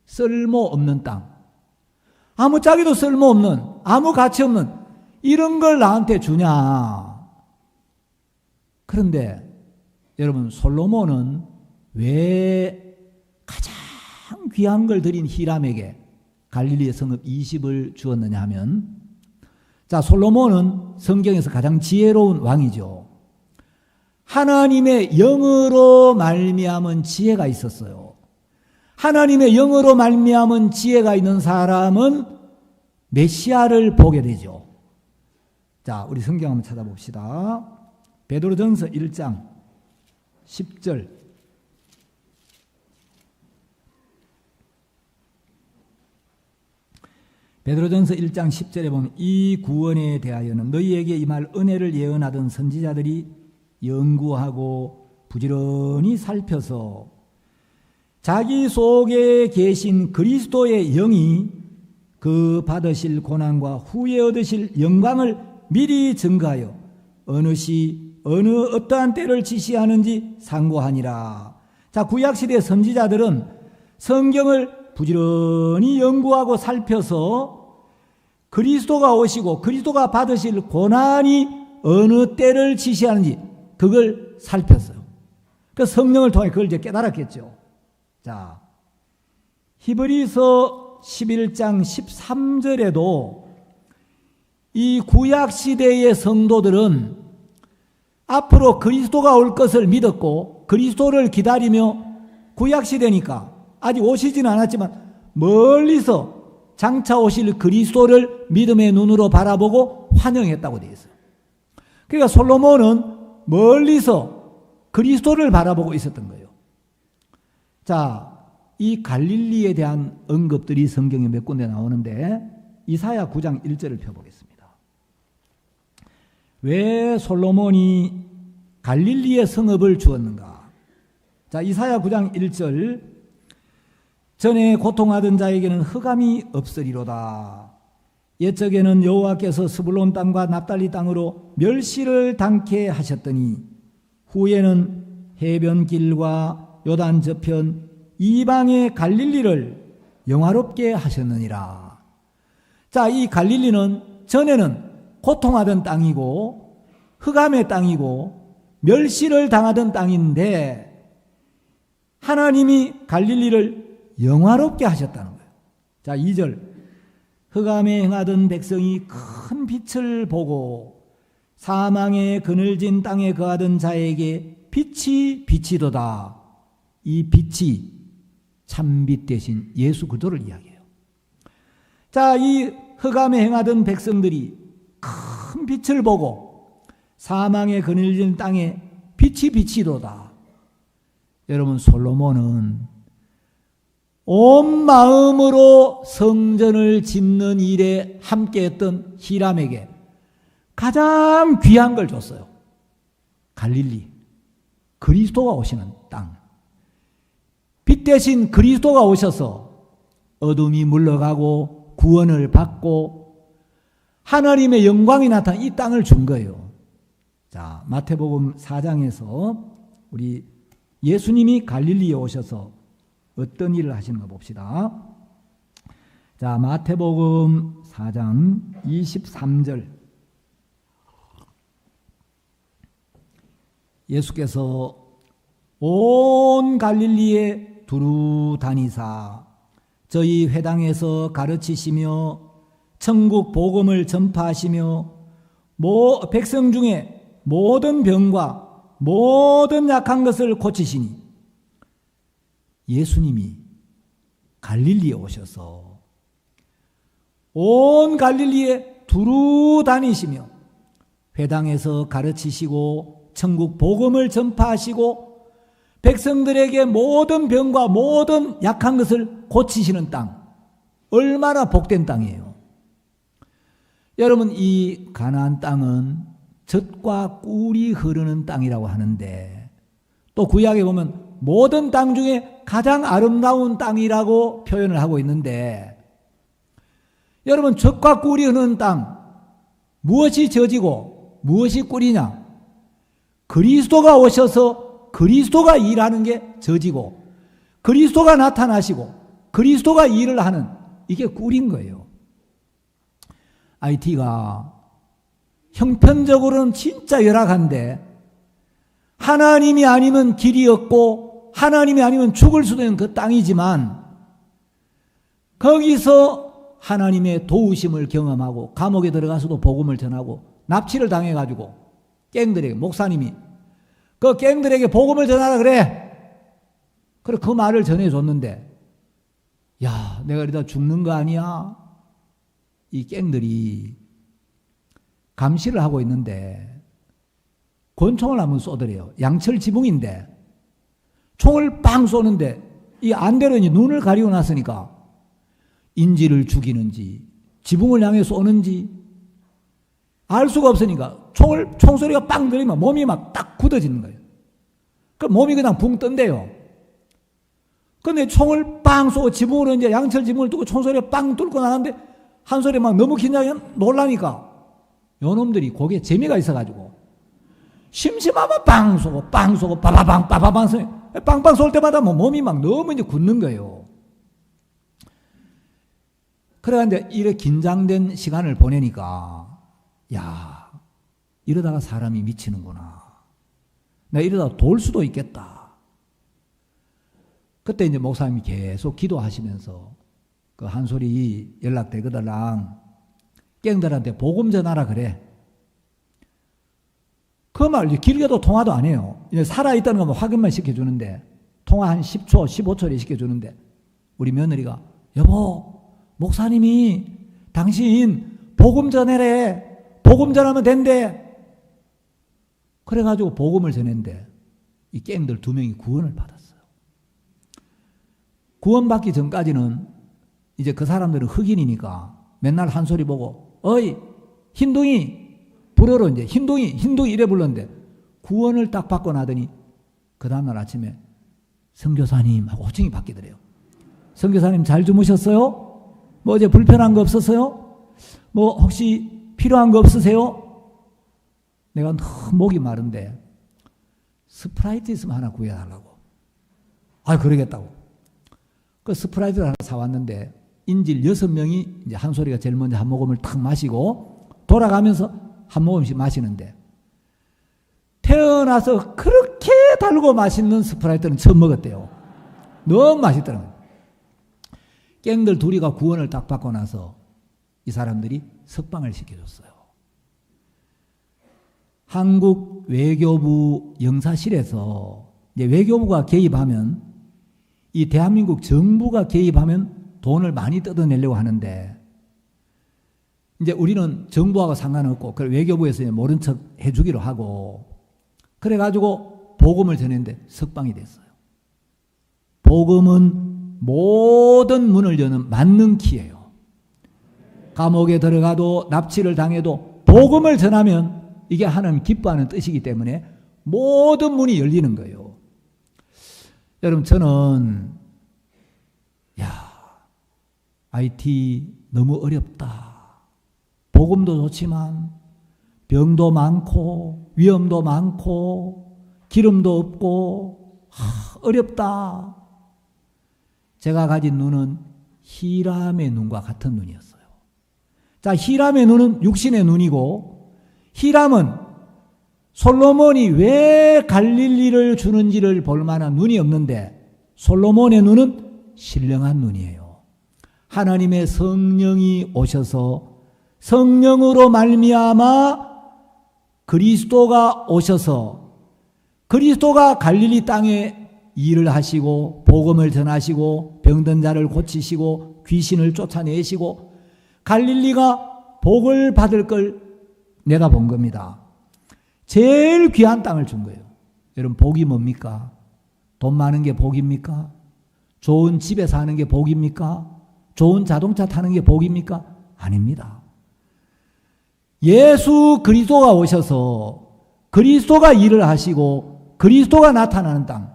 쓸모없는 땅. 아무짝에도 쓸모없는 아무 가치 없는 이런 걸 나한테 주냐. 그런데 여러분 솔로몬은 왜 가장 귀한 걸 드린 히람에게 갈릴리의 성읍 20을 주었느냐 하면 자 솔로몬은 성경에서 가장 지혜로운 왕이죠. 하나님의 영으로 말미암은 지혜가 있었어요. 하나님의 영으로 말미암은 지혜가 있는 사람은 메시아를 보게 되죠. 자 우리 성경 한번 찾아봅시다. 베드로전서 1장 10절 베드로전서 1장 10절에 보면 이 구원에 대하여는 너희에게 임할 은혜를 예언하던 선지자들이 연구하고 부지런히 살펴서 자기 속에 계신 그리스도의 영이 그 받으실 고난과 후에 얻으실 영광을 미리 증거하여 어느 시 어떠한 때를 지시하는지 상고하니라. 자, 구약시대 선지자들은 성경을 부지런히 연구하고 살펴서 그리스도가 오시고 그리스도가 받으실 고난이 어느 때를 지시하는지 그걸 살폈어요. 그 성령을 통해 그걸 이제 깨달았겠죠. 자, 히브리서 11장 13절에도 이 구약시대의 성도들은 앞으로 그리스도가 올 것을 믿었고 그리스도를 기다리며 구약시대니까 아직 오시지는 않았지만 멀리서 장차 오실 그리스도를 믿음의 눈으로 바라보고 환영했다고 되어 있어요. 그러니까 솔로몬은 멀리서 그리스도를 바라보고 있었던 거예요. 자, 이 갈릴리에 대한 언급들이 성경에 몇 군데 나오는데 이사야 9장 1절을 펴보겠습니다. 왜 솔로몬이 갈릴리에 성읍을 주었는가? 자, 이사야 9장 1절. 전에 고통하던 자에게는 흑암이 없으리로다. 옛적에는 여호와께서 스불론 땅과 납달리 땅으로 멸시를 당케 하셨더니 후에는 해변길과 요단 저편 이방의 갈릴리를 영화롭게 하셨느니라. 자, 이 갈릴리는 전에는 고통하던 땅이고 흑암의 땅이고 멸시를 당하던 땅인데 하나님이 갈릴리를 영화롭게 하셨다는 거예요. 자, 2절. 흑암에 행하던 백성이 큰 빛을 보고 사망의 그늘진 땅에 거하던 자에게 빛이 비치도다. 이 빛이 참빛 대신 예수 그리스도를 이야기해요. 자, 이 흑암에 행하던 백성들이 큰 빛을 보고 사망의 그늘진 땅에 빛이 비치도다. 여러분, 솔로몬은 온 마음으로 성전을 짓는 일에 함께했던 히람에게 가장 귀한 걸 줬어요. 갈릴리, 그리스도가 오시는 땅. 빛 대신 그리스도가 오셔서 어둠이 물러가고 구원을 받고 하나님의 영광이 나타난 이 땅을 준 거예요. 자, 마태복음 4장에서 우리 예수님이 갈릴리에 오셔서 어떤 일을 하시는가 봅시다. 자, 마태복음 4장 23절. 예수께서 온 갈릴리에 두루 다니사 저희 회당에서 가르치시며 천국 복음을 전파하시며 백성 중에 모든 병과 모든 약한 것을 고치시니 예수님이 갈릴리에 오셔서 온 갈릴리에 두루 다니시며 회당에서 가르치시고 천국 복음을 전파하시고 백성들에게 모든 병과 모든 약한 것을 고치시는 땅. 얼마나 복된 땅이에요. 여러분, 이 가나안 땅은 젖과 꿀이 흐르는 땅이라고 하는데 또 구약에 보면 모든 땅 중에 가장 아름다운 땅이라고 표현을 하고 있는데 여러분, 젖과 꿀이 흐르는 땅, 무엇이 젖이고 무엇이 꿀이냐? 그리스도가 오셔서 그리스도가 일하는 게 젖이고 그리스도가 나타나시고 그리스도가 일을 하는 이게 꿀인 거예요. IT가 형편적으로는 진짜 열악한데 하나님이 아니면 길이 없고 하나님이 아니면 죽을 수도 있는 그 땅이지만 거기서 하나님의 도우심을 경험하고 감옥에 들어가서도 복음을 전하고 납치를 당해가지고 갱들에게 목사님이 그 갱들에게 복음을 전하라 그래. 그래 그 말을 전해줬는데 야, 내가 이러다 죽는 거 아니야? 이 갱들이 감시를 하고 있는데 권총을 한번 쏘더래요. 양철 지붕인데 총을 빵 쏘는데 이 안대로니 눈을 가리고 났으니까 인지를 죽이는지 지붕을 향해 쏘는지 알 수가 없으니까 총소리가 빵 들리면 몸이 막 딱 굳어지는 거예요. 그 몸이 그냥 붕 뜬대요. 근데 총을 빵 쏘고 지붕으로 이제 양철 지붕을 뚫고 총소리가 빵 뚫고 나가는데 한 소리 막 너무 긴장해 놀라니까 요놈들이 거기에 재미가 있어가지고 심심하면 빵 쏘고 빠바방 빠바방 쏘고 빵빵 쏠 때마다 뭐 몸이 막 너무 이제 굳는 거예요. 그래 이제 이렇게 긴장된 시간을 보내니까 야, 이러다가 사람이 미치는구나. 내가 이러다가 돌 수도 있겠다. 그때 이제 목사님이 계속 기도하시면서 그 한 소리 연락되거들랑 깽들한테 복음 전하라 그래. 그 말 길게도 통화도 안 해요. 이제 살아있다는 것만 확인만 시켜주는데 통화 한 10초, 15초에 시켜주는데 우리 며느리가 여보, 목사님이 당신 복음 전해래. 복음 전하면 된대. 그래가지고 복음을 전했는데 이 깽들 2명이 구원을 받았어요. 구원받기 전까지는 이제 그 사람들은 흑인이니까 맨날 한 소리 보고 어이 흰둥이 불어로 이제 흰둥이 이래 불렀는데 구원을 딱 받고 나더니 그 다음날 아침에 선교사님 하고 호칭이 바뀌더래요. 선교사님 잘 주무셨어요? 뭐 어제 불편한 거 없었어요? 뭐 혹시 필요한 거 없으세요? 내가 너무 목이 마른데 스프라이트 있으면 하나 구해달라고. 아 그러겠다고. 그 스프라이트를 하나 사왔는데 인질 6명이 이제 한 소리가 제일 먼저 한 모금을 탁 마시고 돌아가면서 한 모금씩 마시는데 태어나서 그렇게 달고 맛있는 스프라이트는 처음 먹었대요. 너무 맛있더라고요. 깽들 둘이가 구원을 딱 받고 나서 이 사람들이 석방을 시켜줬어요. 한국 외교부 영사실에서 이제 외교부가 개입하면 이 대한민국 정부가 개입하면 돈을 많이 뜯어내려고 하는데 이제 우리는 정부하고 상관없고 외교부에서 모른 척 해주기로 하고 그래가지고 복음을 전했는데 석방이 됐어요. 복음은 모든 문을 여는 만능 키예요. 감옥에 들어가도 납치를 당해도 복음을 전하면 이게 하나님 기뻐하는 뜻이기 때문에 모든 문이 열리는 거예요. 여러분 저는 IT 너무 어렵다. 복음도 좋지만 병도 많고 위험도 많고 기름도 없고 어렵다. 제가 가진 눈은 히람의 눈과 같은 눈이었어요. 자, 히람의 눈은 육신의 눈이고 히람은 솔로몬이 왜 갈릴리를 주는지를 볼 만한 눈이 없는데 솔로몬의 눈은 신령한 눈이에요. 하나님의 성령이 오셔서 성령으로 말미암아 그리스도가 오셔서 그리스도가 갈릴리 땅에 일을 하시고 복음을 전하시고 병든 자를 고치시고 귀신을 쫓아내시고 갈릴리가 복을 받을 걸 내다본 겁니다. 제일 귀한 땅을 준 거예요. 여러분 복이 뭡니까? 돈 많은 게 복입니까? 좋은 집에 사는 게 복입니까? 좋은 자동차 타는 게 복입니까? 아닙니다. 예수 그리스도가 오셔서 그리스도가 일을 하시고 그리스도가 나타나는 땅,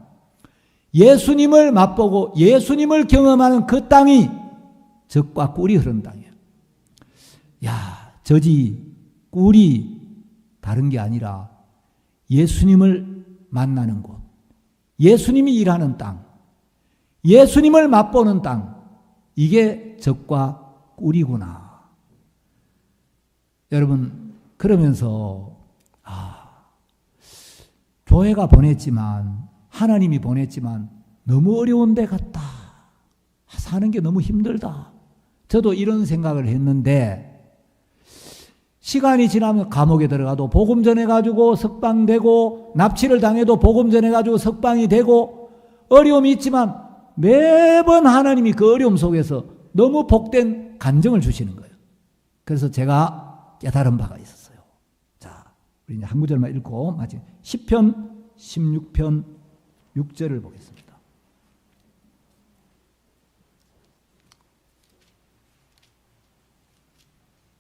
예수님을 맛보고 예수님을 경험하는 그 땅이 젖과 꿀이 흐르는 땅이에요. 야, 젖이 꿀이 다른 게 아니라 예수님을 만나는 곳, 예수님이 일하는 땅, 예수님을 맛보는 땅, 이게 젖과 꿀이구나. 여러분 그러면서 교회가 보냈지만 하나님이 보냈지만 너무 어려운 데 같다. 사는 게 너무 힘들다. 저도 이런 생각을 했는데 시간이 지나면 감옥에 들어가도 복음 전해가지고 석방되고 납치를 당해도 복음 전해가지고 석방이 되고 어려움이 있지만 매번 하나님이 그 어려움 속에서 너무 복된 간정을 주시는 거예요. 그래서 제가 깨달은 바가 있었어요. 자, 우리 이제 한 구절만 읽고 마치 시편 16편 6절을 보겠습니다.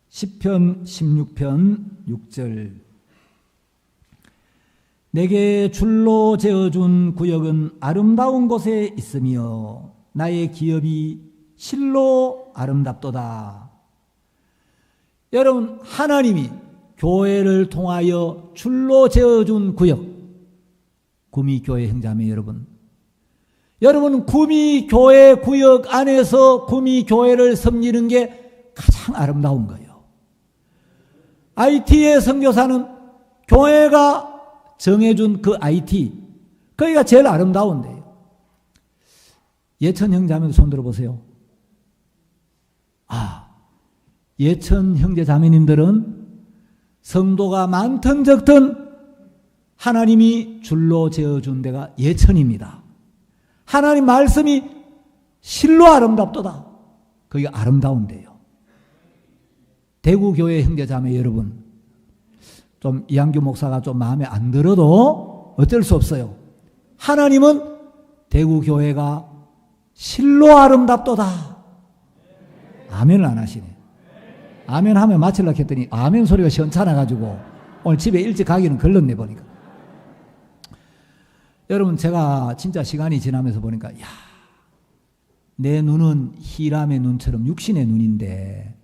시편 16편 6절 내게 줄로 재어준 구역은 아름다운 곳에 있으며 나의 기업이 실로 아름답도다. 여러분 하나님이 교회를 통하여 줄로 재어준 구역, 구미교회 형제자매 여러분, 여러분 구미교회 구역 안에서 구미교회를 섬기는 게 가장 아름다운 거예요. IT의 선교사는 교회가 정해준 그 IT, 거기가 제일 아름다운데요. 예천 형제자매도 손 들어보세요. 예천 형제자매님들은 성도가 많든 적든 하나님이 줄로 재어준 데가 예천입니다. 하나님 말씀이 실로 아름답도다. 그게 아름다운데요. 대구교회 형제자매 여러분, 좀 이한규 목사가 좀 마음에 안 들어도 어쩔 수 없어요. 하나님은 대구교회가 실로 아름답도다. 아멘을 안 하시네. 아멘 하면 마치려고 했더니 아멘 소리가 시원찮아가지고 오늘 집에 일찍 가기는 걸렸네 보니까. 여러분 제가 진짜 시간이 지나면서 보니까 내 눈은 히람의 눈처럼 육신의 눈인데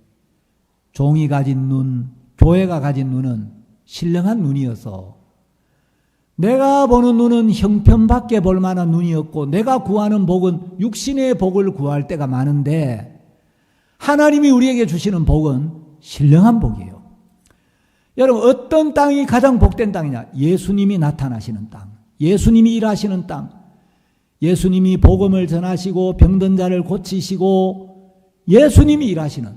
종이 가진 눈, 교회가 가진 눈은 신령한 눈이어서 내가 보는 눈은 형편밖에 볼 만한 눈이었고 내가 구하는 복은 육신의 복을 구할 때가 많은데 하나님이 우리에게 주시는 복은 신령한 복이에요. 여러분 어떤 땅이 가장 복된 땅이냐? 예수님이 나타나시는 땅, 예수님이 일하시는 땅, 예수님이 복음을 전하시고 병든 자를 고치시고 예수님이 일하시는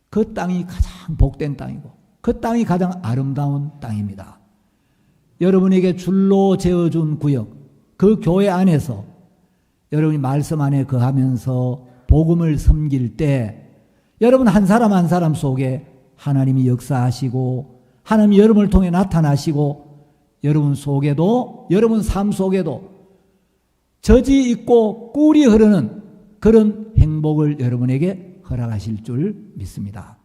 그 땅이 가장 복된 땅이고 그 땅이 가장 아름다운 땅입니다. 여러분에게 줄로 재어준 구역, 그 교회 안에서 여러분이 말씀 안에 거하면서 복음을 섬길 때 여러분 한 사람 한 사람 속에 하나님이 역사하시고 하나님이 여러분을 통해 나타나시고 여러분 속에도 여러분 삶 속에도 젖이 있고 꿀이 흐르는 그런 행복을 여러분에게 허락하실 줄 믿습니다.